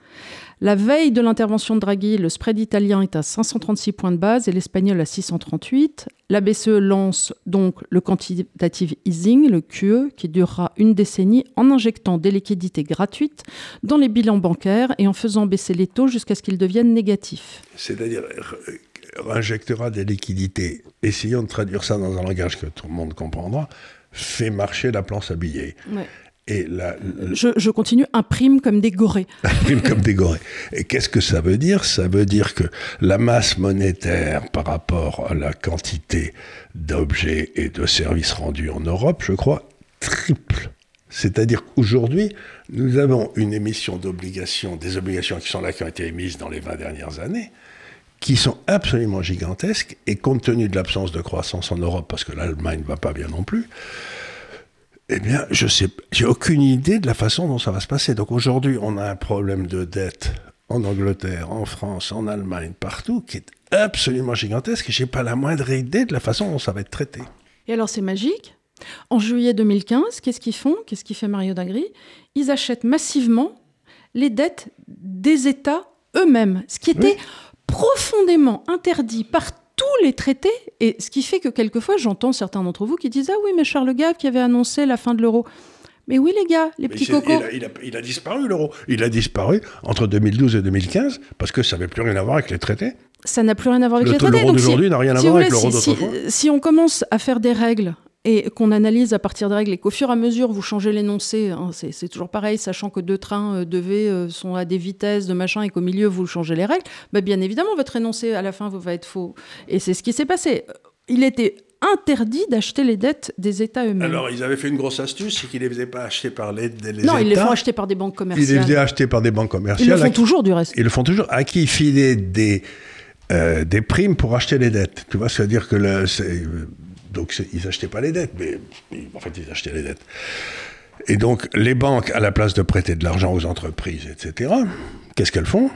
La veille de l'intervention de Draghi, le spread italien est à 536 points de base et l'espagnol à 638. La BCE lance donc le quantitative easing, le QE, qui durera une décennie en injectant des liquidités gratuites dans les bilans bancaires et en faisant baisser les taux jusqu'à ce qu'ils deviennent négatifs. C'est-à-dire injectera des liquidités, essayons de traduire ça dans un langage que tout le monde comprendra, fait marcher la planche à billets. Ouais. Et je continue, imprime comme des gorées. Imprime comme des gorées. Et qu'est-ce que ça veut dire ? Ça veut dire que la masse monétaire par rapport à la quantité d'objets et de services rendus en Europe, je crois, triple. C'est-à-dire qu'aujourd'hui, nous avons une émission d'obligations, des obligations qui sont là, qui ont été émises dans les 20 dernières années, qui sont absolument gigantesques, et compte tenu de l'absence de croissance en Europe, parce que l'Allemagne ne va pas bien non plus, eh bien, je sais, j'ai aucune idée de la façon dont ça va se passer. Donc aujourd'hui, on a un problème de dette en Angleterre, en France, en Allemagne, partout, qui est absolument gigantesque, et je n'ai pas la moindre idée de la façon dont ça va être traité. Et alors, c'est magique. En juillet 2015, qu'est-ce qu'ils font ? Qu'est-ce qu'il fait Mario Draghi ? Ils achètent massivement les dettes des États eux-mêmes, ce qui était profondément interdit par tous les traités, et ce qui fait que quelquefois j'entends certains d'entre vous qui disent « Ah oui, mais Charles Gave qui avait annoncé la fin de l'euro ». Mais oui les gars, les petits cocos. Il a disparu l'euro. Il a disparu entre 2012 et 2015 parce que ça n'avait plus rien à voir avec les traités. Ça n'a plus rien à voir avec les traités. L'euro d'aujourd'hui n'a rien à voir avec l'euro d'autrefois. Si on commence à faire des règles et qu'on analyse à partir des règles et qu'au fur et à mesure vous changez l'énoncé, hein, c'est toujours pareil, sachant que deux trains sont à des vitesses de machin et qu'au milieu vous changez les règles, bah bien évidemment votre énoncé à la fin va être faux. Et c'est ce qui s'est passé. Il était interdit d'acheter les dettes des États eux-mêmes. Alors ils avaient fait une grosse astuce, c'est qu'ils ne les faisaient pas acheter par les États. Non, ils les font acheter par des banques commerciales. Ils les faisaient acheter par des banques commerciales. Ils le font toujours du reste. Ils le font toujours. À qui filer des primes pour acheter les dettes. Tu vois, c'est-à-dire que donc ils n'achetaient pas les dettes, mais en fait ils achetaient les dettes. Et donc les banques, à la place de prêter de l'argent aux entreprises, etc., qu'est-ce qu'elles font ?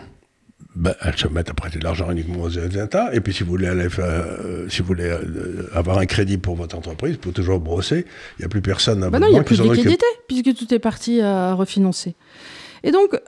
Elles se mettent à prêter de l'argent uniquement aux États, et puis si vous voulez avoir un crédit pour votre entreprise, il faut toujours brosser, il n'y a plus personne à votre banque. Non, il n'y a plus de liquidité, puisque tout est parti à refinancer. Et donc,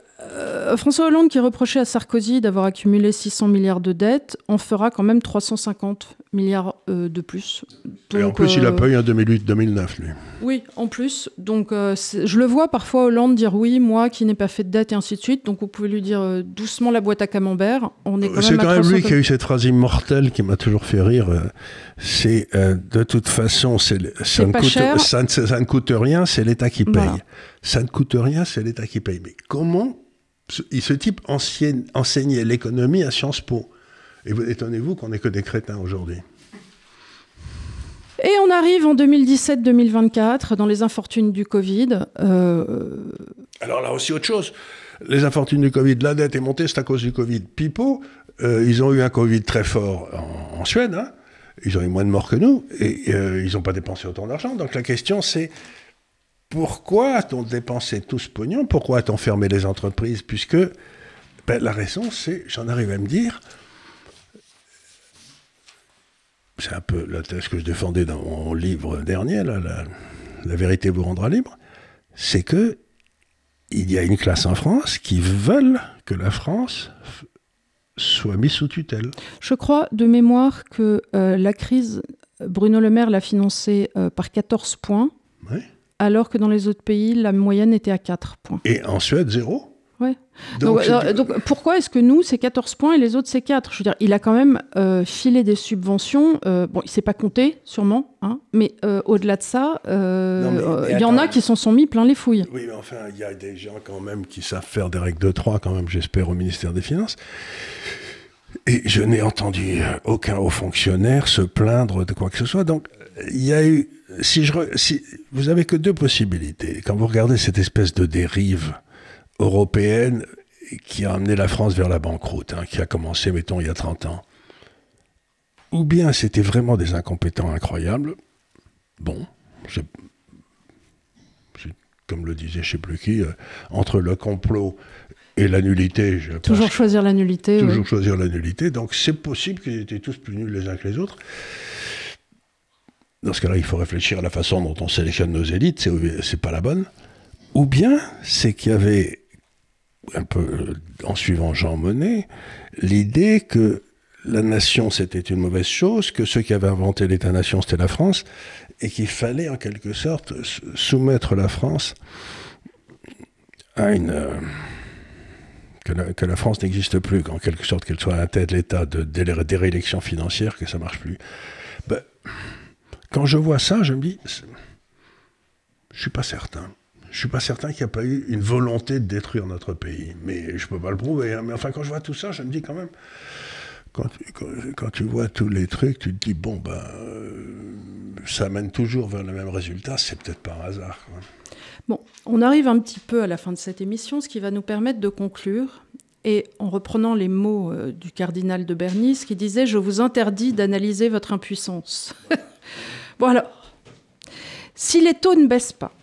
François Hollande, qui reprochait à Sarkozy d'avoir accumulé 600 milliards de dettes, en fera quand même 350 milliards de plus. Donc, et en plus, il a pas eu un 2008-2009, lui. Oui, en plus. Donc, je le vois parfois Hollande dire oui, moi qui n'ai pas fait de dette et ainsi de suite. Donc, vous pouvez lui dire doucement la boîte à camembert. C'est quand même lui qui a eu cette phrase immortelle qui m'a toujours fait rire. C'est de toute façon, ça ne coûte rien, c'est l'État qui paye. Voilà. Ça ne coûte rien, c'est l'État qui paye. Mais comment ce type enseignait l'économie à Sciences Po? Et étonnez-vous qu'on n'ait que des crétins aujourd'hui. Et on arrive en 2017-2024, dans les infortunes du Covid. Alors là aussi, autre chose. Les infortunes du Covid, la dette est montée, c'est à cause du Covid. Pipo, ils ont eu un Covid très fort en Suède. Hein. Ils ont eu moins de morts que nous. Et ils n'ont pas dépensé autant d'argent. Donc la question, c'est pourquoi a-t-on dépensé tout ce pognon ? Pourquoi a-t-on fermé les entreprises ? Puisque la raison, c'est, j'en arrive à me dire... C'est un peu la thèse que je défendais dans mon livre dernier, là, la vérité vous rendra libre, c'est que il y a une classe en France qui veulent que la France soit mise sous tutelle. Je crois de mémoire que la crise, Bruno Le Maire l'a financée par 14 points, oui. Alors que dans les autres pays, la moyenne était à 4 points. Et en Suède, 0 ? Ouais. Donc, pourquoi est-ce que nous, c'est 14 points et les autres, c'est 4 ? Je veux dire, il a quand même filé des subventions. Bon, il ne s'est pas compté, sûrement, hein, mais au-delà de ça, il y en a qui s'en sont mis plein les fouilles. Oui, mais enfin, il y a des gens quand même qui savent faire des règles de 3, quand même, j'espère, au ministère des Finances. Et je n'ai entendu aucun haut fonctionnaire se plaindre de quoi que ce soit. Donc, il y a eu... Si vous avez que deux possibilités. Quand vous regardez cette espèce de dérive européenne qui a amené la France vers la banqueroute, hein, qui a commencé, mettons, il y a 30 ans. Ou bien c'était vraiment des incompétents incroyables. Bon, comme le disait je ne sais plus qui, entre le complot et la nullité... Toujours choisir la nullité. Toujours choisir la nullité. Donc c'est possible qu'ils étaient tous plus nuls les uns que les autres. Dans ce cas-là, il faut réfléchir à la façon dont on sélectionne nos élites, c'est pas la bonne. Ou bien, c'est qu'il y avait un peu en suivant Jean Monnet, l'idée que la nation, c'était une mauvaise chose, que ceux qui avaient inventé l'État-nation, c'était la France, et qu'il fallait en quelque sorte soumettre la France à que la France n'existe plus, qu'en quelque sorte qu'elle soit à la tête de l'État, des réélections financières, que ça ne marche plus. Ben, quand je vois ça, je me dis, je ne suis pas certain. Je ne suis pas certain qu'il n'y a pas eu une volonté de détruire notre pays. Mais je ne peux pas le prouver. Hein. Mais enfin, quand je vois tout ça, je me dis quand même, quand tu vois tous les trucs, tu te dis, bon, ça mène toujours vers le même résultat, c'est peut-être par hasard. Quoi. Bon, on arrive un petit peu à la fin de cette émission, ce qui va nous permettre de conclure. Et en reprenant les mots du cardinal de Bernis, qui disait « Je vous interdis d'analyser votre impuissance ». Bon alors, si les taux ne baissent pas,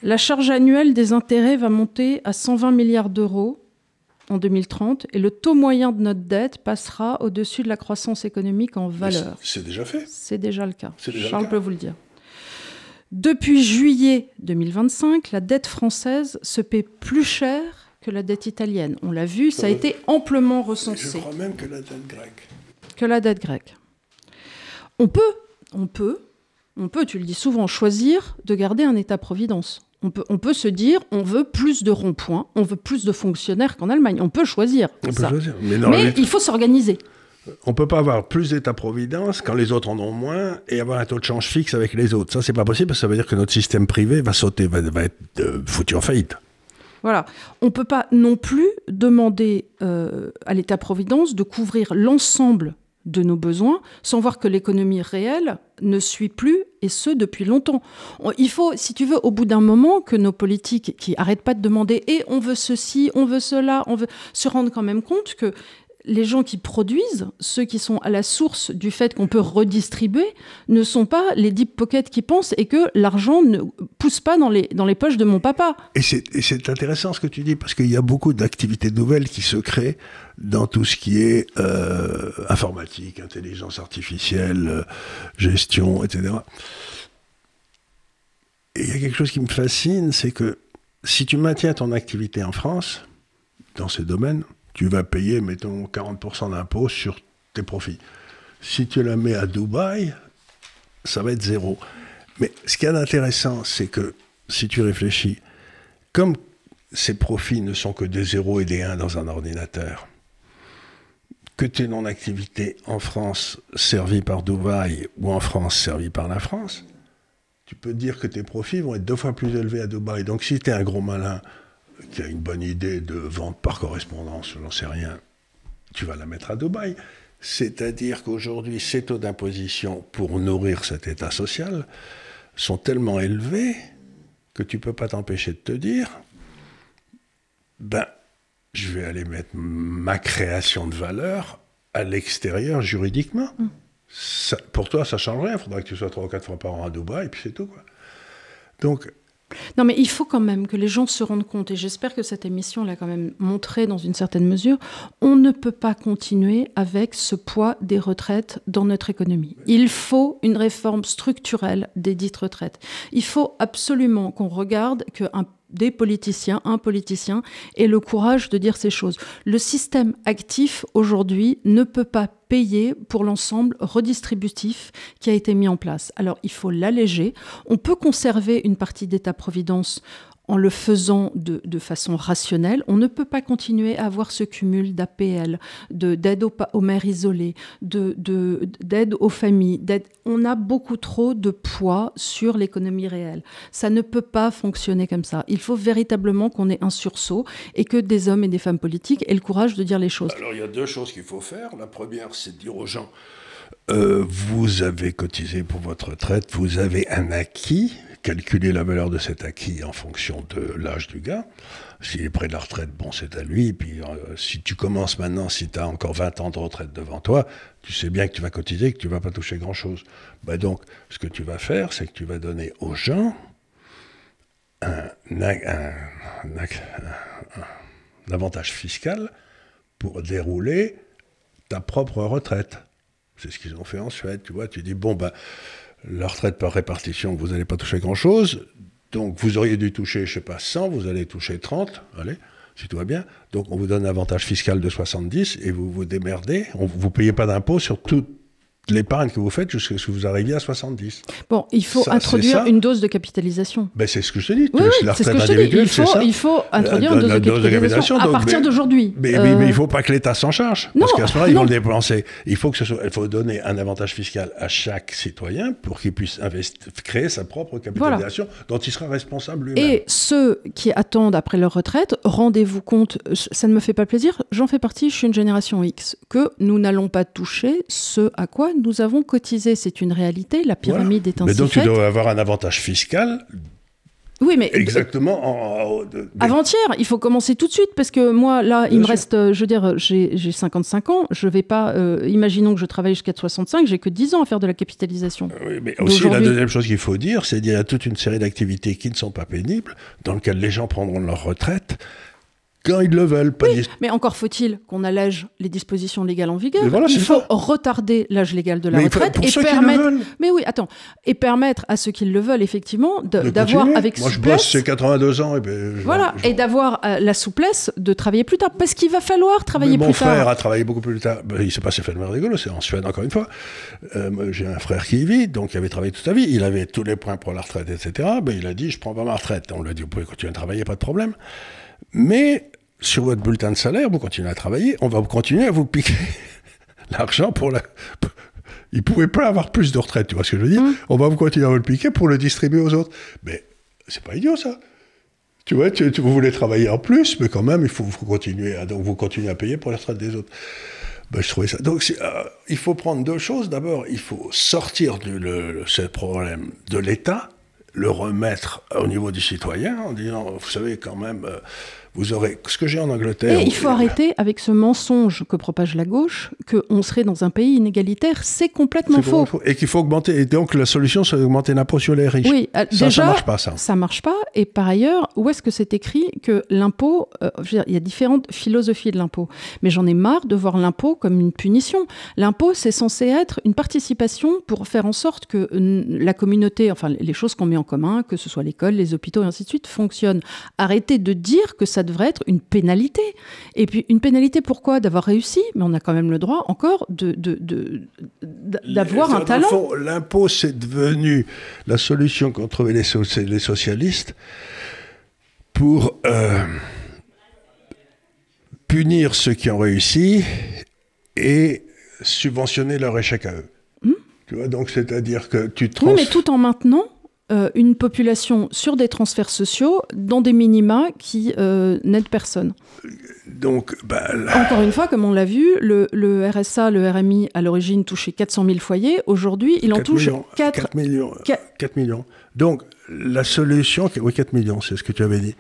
la charge annuelle des intérêts va monter à 120 milliards d'euros en 2030 et le taux moyen de notre dette passera au-dessus de la croissance économique en valeur. C'est déjà fait. C'est déjà le cas. Déjà Charles peut vous le dire. Depuis juillet 2025, la dette française se paie plus cher que la dette italienne. On l'a vu, ça a été amplement recensé. Je crois même que la dette grecque. Que la dette grecque. On peut, tu le dis souvent, choisir de garder un État-providence. On peut se dire, on veut plus de ronds-points, on veut plus de fonctionnaires qu'en Allemagne. On peut choisir ça. Mais il faut s'organiser. On ne peut pas avoir plus d'État-providence quand les autres en ont moins et avoir un taux de change fixe avec les autres. Ça, c'est pas possible parce que ça veut dire que notre système privé va sauter, va être foutu en faillite. Voilà. On ne peut pas non plus demander à l'État-providence de couvrir l'ensemble de nos besoins sans voir que l'économie réelle ne suit plus, et ce, depuis longtemps. Il faut, si tu veux, au bout d'un moment, que nos politiques qui n'arrêtent pas de demander « et on veut ceci, on veut cela », se rendent quand même compte que les gens qui produisent, ceux qui sont à la source du fait qu'on peut redistribuer, ne sont pas les deep pockets qui pensent et que l'argent ne pousse pas dans les poches de mon papa. Et c'est intéressant ce que tu dis, parce qu'il y a beaucoup d'activités nouvelles qui se créent dans tout ce qui est informatique, intelligence artificielle, gestion, etc. Et il y a quelque chose qui me fascine, c'est que si tu maintiens ton activité en France, dans ces domaines, tu vas payer, mettons, 40% d'impôts sur tes profits. Si tu la mets à Dubaï, ça va être zéro. Mais ce qui est intéressant, c'est que, si tu réfléchis, comme ces profits ne sont que des 0 et des 1 dans un ordinateur, que tu es en activité en France servie par Dubaï ou en France servie par la France, tu peux dire que tes profits vont être 2 fois plus élevés à Dubaï. Donc si tu es un gros malin qui a une bonne idée de vente par correspondance, j'en sais rien, tu vas la mettre à Dubaï. C'est-à-dire qu'aujourd'hui, ces taux d'imposition pour nourrir cet état social sont tellement élevés que tu ne peux pas t'empêcher de te dire je vais aller mettre ma création de valeur à l'extérieur juridiquement. Ça, pour toi, ça ne change rien. Il faudra que tu sois 3 ou 4 fois par an à Dubaï, et puis c'est tout, quoi. Donc... Non, mais il faut quand même que les gens se rendent compte, et j'espère que cette émission l'a quand même montré dans une certaine mesure, on ne peut pas continuer avec ce poids des retraites dans notre économie. Il faut une réforme structurelle des dites retraites. Il faut absolument qu'on regarde un politicien ait le courage de dire ces choses. Le système actif, aujourd'hui, ne peut pas payer pour l'ensemble redistributif qui a été mis en place. Alors, il faut l'alléger. On peut conserver une partie d'État-providence en le faisant de façon rationnelle. On ne peut pas continuer à avoir ce cumul d'APL, d'aide aux mères isolées, d'aide aux familles. On a beaucoup trop de poids sur l'économie réelle. Ça ne peut pas fonctionner comme ça. Il faut véritablement qu'on ait un sursaut et que des hommes et des femmes politiques aient le courage de dire les choses. Alors, il y a 2 choses qu'il faut faire. La première, c'est de dire aux gens, vous avez cotisé pour votre retraite, vous avez un acquis, calculer la valeur de cet acquis en fonction de l'âge du gars. S'il est près de la retraite, bon, c'est à lui. Et puis, si tu commences maintenant, si tu as encore 20 ans de retraite devant toi, tu sais bien que tu vas cotiser, que tu ne vas pas toucher grand-chose. Donc, ce que tu vas faire, c'est que tu vas donner aux gens un avantage fiscal pour dérouler ta propre retraite. C'est ce qu'ils ont fait en Suède. Tu vois, tu dis, la retraite par répartition, vous n'allez pas toucher grand-chose. Donc, vous auriez dû toucher, 100, vous allez toucher 30. Allez. si tout va bien. Donc on vous donne un avantage fiscal de 70 et vous vous démerdez. Vous ne payez pas d'impôt sur toute l'épargne que vous faites jusqu'à ce que vous arriviez à 70. Bon, il faut introduire une dose de capitalisation. Ben, c'est ce que je te dis. Oui, la retraite individuelle, c'est ça. Il faut introduire une dose de capitalisation à partir d'aujourd'hui. Mais il ne faut pas que l'État s'en charge. Parce qu'à ce moment-là, ils vont le dépenser. Il faut donner un avantage fiscal à chaque citoyen pour qu'il puisse créer sa propre capitalisation dont il sera responsable lui-même. Et ceux qui attendent après leur retraite, rendez-vous compte, ça ne me fait pas plaisir, j'en fais partie, je suis une génération X, que nous n'allons pas toucher ce à quoi nous avons cotisé. C'est une réalité, la pyramide est ainsi faite. Mais donc tu dois avoir un avantage fiscal. Oui, mais exactement. Avant-hier, il faut commencer tout de suite parce que moi, là, il me reste, je veux dire, j'ai 55 ans, je vais pas, imaginons que je travaille jusqu'à 65, j'ai que 10 ans à faire de la capitalisation. Oui, mais aussi la deuxième chose qu'il faut dire, c'est qu'il y a toute une série d'activités qui ne sont pas pénibles, dans lesquelles les gens prendront leur retraite quand ils le veulent. Mais encore faut-il qu'on allège les dispositions légales en vigueur. Voilà, il faut retarder l'âge légal de la retraite et permettre à ceux qui le veulent effectivement d'avoir avec Moi, souplesse. Moi, je bosse, j'ai 82 ans. Et d'avoir la souplesse de travailler plus tard, parce qu'il va falloir travailler plus tard. Mon frère a travaillé beaucoup plus tard. Il s'est passé phénomène rigolo, c'est en Suède encore une fois. J'ai un frère qui y vit, donc il avait travaillé toute sa vie. Il avait tous les points pour la retraite, etc. Il a dit, je prends pas ma retraite. On lui a dit, vous pouvez continuer à travailler, pas de problème. Mais sur votre bulletin de salaire, vous continuez à travailler, on va continuer à vous piquer l'argent pour la... Il ne pouvait pas avoir plus de retraite, tu vois ce que je veux dire ? On va vous continuer à vous le piquer pour le distribuer aux autres. Mais c'est pas idiot, ça. Tu vois, vous voulez travailler en plus, mais quand même, il faut continuer donc vous continuez à payer pour la retraite des autres. Je trouvais ça... Donc, il faut prendre deux choses. D'abord, il faut sortir ce problème de l'État, le remettre au niveau du citoyen, en disant, vous savez, quand même... vous aurez ce que j'ai en Angleterre. Et il faut arrêter avec ce mensonge que propage la gauche, qu'on serait dans un pays inégalitaire. C'est complètement faux. Et qu'il faut augmenter. Et donc la solution, c'est d'augmenter l'impôt sur les riches. Oui, déjà, ça marche pas, ça. Ça marche pas. Et par ailleurs, où est-ce que c'est écrit que l'impôt, il y a différentes philosophies de l'impôt. Mais j'en ai marre de voir l'impôt comme une punition. L'impôt, c'est censé être une participation pour faire en sorte que la communauté, enfin les choses qu'on met en commun, que ce soit l'école, les hôpitaux et ainsi de suite, fonctionnent. Arrêtez de dire que ça devrait être une pénalité. Et puis, une pénalité, pourquoi ? D'avoir réussi, mais on a quand même le droit encore d'avoir un talent. Fond, l'impôt, c'est devenu la solution qu'ont trouvé les socialistes pour punir ceux qui ont réussi et subventionner leur échec à eux. Tu vois, donc, c'est-à-dire que Oui, mais tout en maintenant une population sur des transferts sociaux dans des minima qui n'aident personne. Donc, encore une fois, comme on l'a vu, le RSA, le RMI, à l'origine, touchait 400 000 foyers. Aujourd'hui, il en touche 4 millions. 4 millions. Donc, la solution... Oui, 4 millions, c'est ce que tu avais dit.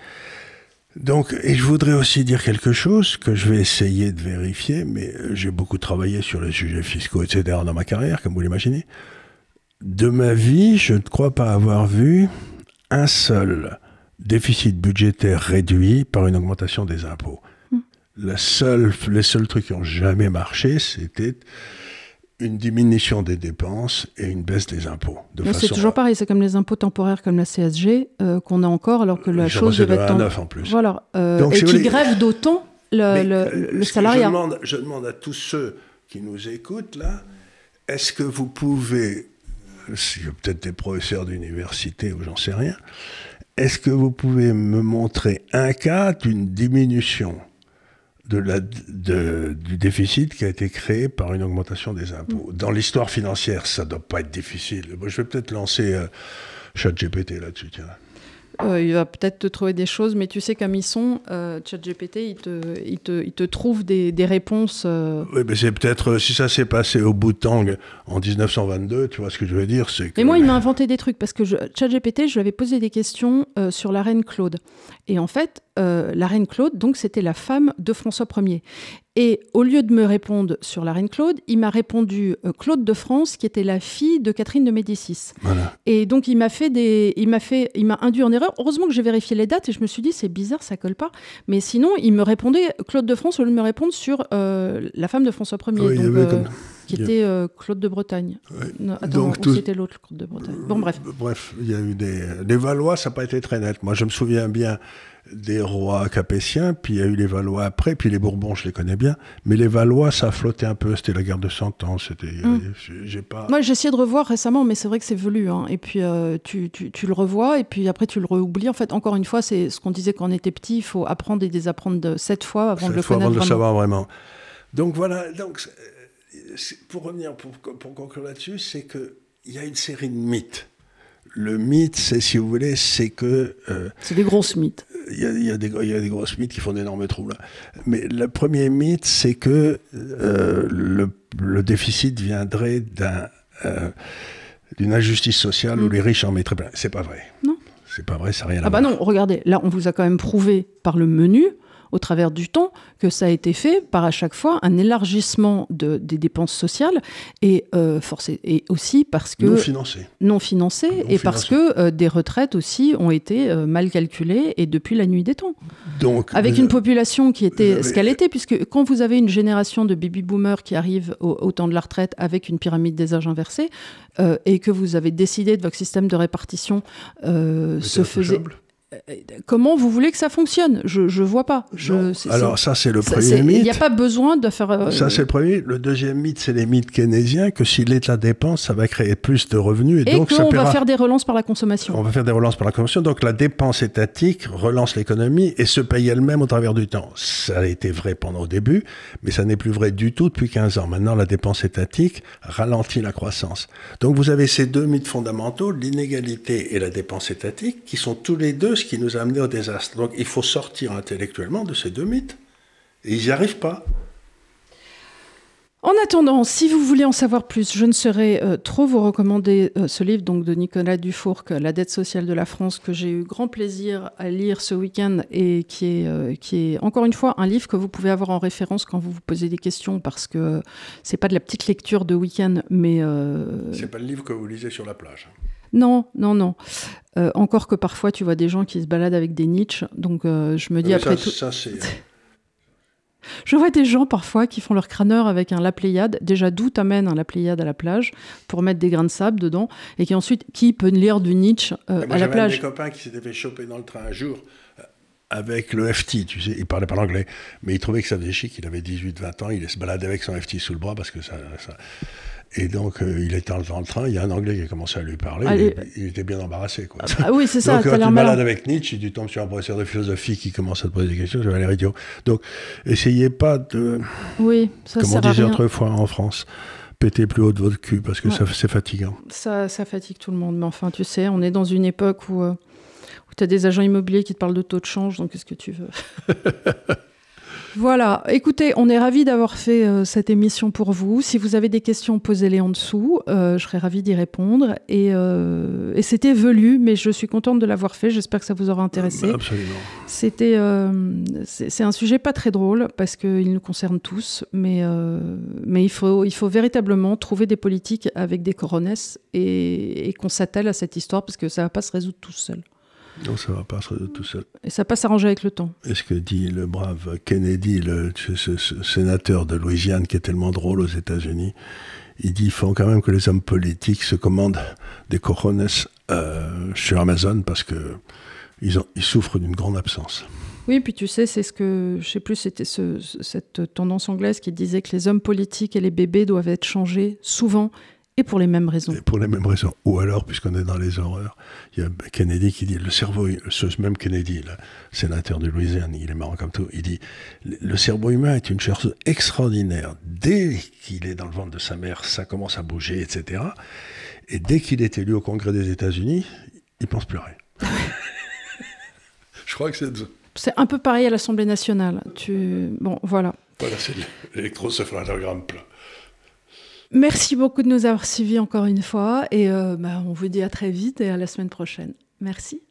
Donc, et je voudrais aussi dire quelque chose que je vais essayer de vérifier, mais j'ai beaucoup travaillé sur les sujets fiscaux, etc. dans ma carrière, comme vous l'imaginez. De ma vie, je ne crois pas avoir vu un seul déficit budgétaire réduit par une augmentation des impôts. Les seuls trucs qui n'ont jamais marché, c'était une diminution des dépenses et une baisse des impôts. C'est toujours pareil, c'est comme les impôts temporaires comme la CSG qu'on a encore, alors que la chose devait être... à 9 en plus. Voilà, donc, et qui grève d'autant le salariat. Je demande à tous ceux qui nous écoutent, là, est-ce que vous pouvez... Il y a peut-être des professeurs d'université ou j'en sais rien. Est-ce que vous pouvez me montrer un cas d'une diminution du déficit qui a été créé par une augmentation des impôts? Dans l'histoire financière, ça ne doit pas être difficile. Je vais peut-être lancer ChatGPT là-dessus, tiens. Il va peut-être te trouver des choses, mais tu sais comme ils sont, ChatGPT, il te trouve des réponses. Oui, mais c'est peut-être, si ça s'est passé au bout de Tang en 1922, tu vois ce que je veux dire, c'est que... Mais moi, il m'a inventé des trucs, parce que ChatGPT, je lui avais posé des questions sur la reine Claude. Et en fait, la reine Claude, donc, c'était la femme de François Ier. Et au lieu de me répondre sur la reine Claude, il m'a répondu Claude de France, qui était la fille de Catherine de Médicis. Voilà. Et donc, il m'a induit en erreur. Heureusement que j'ai vérifié les dates et je me suis dit, c'est bizarre, ça colle pas. Mais sinon, il me répondait Claude de France au lieu de me répondre sur la femme de François Ier. Oui, donc, qui était Claude de Bretagne. Ouais. Non, attends, c'était l'autre Claude de Bretagne. Bon, bref. Bref, il y a eu les Valois, ça n'a pas été très net. Moi, je me souviens bien des rois capétiens, puis il y a eu les Valois après, puis les Bourbons, je les connais bien. Mais les Valois, ça a flotté un peu. C'était la guerre de 100 ans. J'ai pas... Moi, j'ai essayé de revoir récemment, mais c'est vrai que c'est velu. Hein. Et puis, tu le revois, et puis après, tu le réoublies. En fait, encore une fois, c'est ce qu'on disait quand on était petit. Il faut apprendre et désapprendre 7 fois avant de le connaître avant de le vraiment. savoir vraiment. Donc voilà. Donc, pour revenir, pour conclure là-dessus, c'est qu'il y a une série de mythes. Le mythe, c'est, si vous voulez, c'est que... c'est des grosses mythes. Il y a des grosses mythes qui font d'énormes troubles. Mais le premier mythe, c'est que le déficit viendrait d'une injustice sociale où les riches en mettraient plein. C'est pas vrai. Non. C'est pas vrai, ça n'a rien à voir. Ah bah non, regardez, là, on vous a quand même prouvé par le menu, au travers du temps, que ça a été fait par à chaque fois un élargissement des dépenses sociales et aussi parce que... Non financées et parce que des retraites aussi ont été mal calculées et depuis la nuit des temps. Donc, avec une population qui était ce qu'elle était, puisque quand vous avez une génération de baby-boomers qui arrive au temps de la retraite avec une pyramide des âges inversée et que vous avez décidé de votre système de répartition se faisait... Comment vous voulez que ça fonctionne ? Je vois pas. Alors ça, c'est le premier mythe. Il n'y a pas besoin de faire... Ça, c'est le premier. Le deuxième mythe, c'est les mythes keynésiens, que si l'État dépense, ça va créer plus de revenus. Et donc, on va faire des relances par la consommation. On va faire des relances par la consommation. Donc la dépense étatique relance l'économie et se paye elle-même au travers du temps. Ça a été vrai pendant au début, mais ça n'est plus vrai du tout depuis 15 ans. Maintenant, la dépense étatique ralentit la croissance. Donc vous avez ces deux mythes fondamentaux, l'inégalité et la dépense étatique, qui sont tous les deux ce qui nous a amené au désastre. Donc il faut sortir intellectuellement de ces deux mythes. Et ils n'y arrivent pas. En attendant, si vous voulez en savoir plus, je ne saurais trop vous recommander ce livre donc, de Nicolas Dufourcq, La dette sociale de la France, que j'ai eu grand plaisir à lire ce week-end et qui est encore une fois un livre que vous pouvez avoir en référence quand vous vous posez des questions, parce que c'est pas de la petite lecture de week-end, mais... C'est pas le livre que vous lisez sur la plage. Non. Encore que parfois, tu vois des gens qui se baladent avec des Nietzsche. Donc, je me dis après tout... Ça, c'est... Je vois des gens parfois qui font leur crâneur avec un La Pléiade. Déjà, d'où t'amènes un La Pléiade à la plage pour mettre des grains de sable dedans et qui ensuite, qui peut lire du Nietzsche à la plage ? J'avais un des copains qui s'était fait choper dans le train un jour avec le FT, tu sais, il parlait pas l'anglais, mais il trouvait que ça faisait chic, il avait 18-20 ans, il se baladait avec son FT sous le bras parce que ça... Et donc, il était dans le train, il y a un Anglais qui a commencé à lui parler, il était bien embarrassé, quoi. Ah oui, c'est ça, donc, t'as quand l'air tu malin. balades avec Nietzsche, tu tombes sur un professeur de philosophie qui commence à te poser des questions, tu vas l'air idiot. Donc, essayez pas de... Oui, ça comme sert on à disait rien. autrefois en France, pétez plus haut de votre cul, parce que c'est fatigant. Ça fatigue tout le monde, mais enfin, tu sais, on est dans une époque où tu as des agents immobiliers qui te parlent de taux de change, donc qu'est-ce que tu veux ? Voilà, écoutez, on est ravis d'avoir fait cette émission pour vous. Si vous avez des questions, posez-les en dessous. Je serais ravie d'y répondre. Et c'était velu, mais je suis contente de l'avoir fait. J'espère que ça vous aura intéressé. Absolument. C'est un sujet pas très drôle parce qu'il nous concerne tous, mais il faut véritablement trouver des politiques avec des coronesses et qu'on s'attelle à cette histoire parce que ça va pas se résoudre tout seul. Non, ça ne va pas se résoudre tout seul. Et ça va pas s'arranger avec le temps. Et ce que dit le brave Kennedy, ce sénateur de Louisiane qui est tellement drôle aux États-Unis, il dit qu'il faut quand même que les hommes politiques se commandent des corones sur Amazon parce qu'ils souffrent d'une grande absence. Oui, puis tu sais, c'est ce que, je sais plus, c'était cette tendance anglaise qui disait que les hommes politiques et les bébés doivent être changés souvent et pour les mêmes raisons. Et pour les mêmes raisons. Ou alors, puisqu'on est dans les horreurs, il y a Kennedy qui dit, le cerveau, ce même Kennedy, le sénateur de Louisiane, il est marrant comme tout, il dit, le cerveau humain est une chose extraordinaire. Dès qu'il est dans le ventre de sa mère, ça commence à bouger, etc. Et dès qu'il est élu au Congrès des États-Unis, il pense plus à rien. Je crois que c'est un peu pareil à l'Assemblée nationale. Bon, voilà. Voilà, c'est l'électrocéphalogramme plat. Merci beaucoup de nous avoir suivis encore une fois et on vous dit à très vite et à la semaine prochaine. Merci.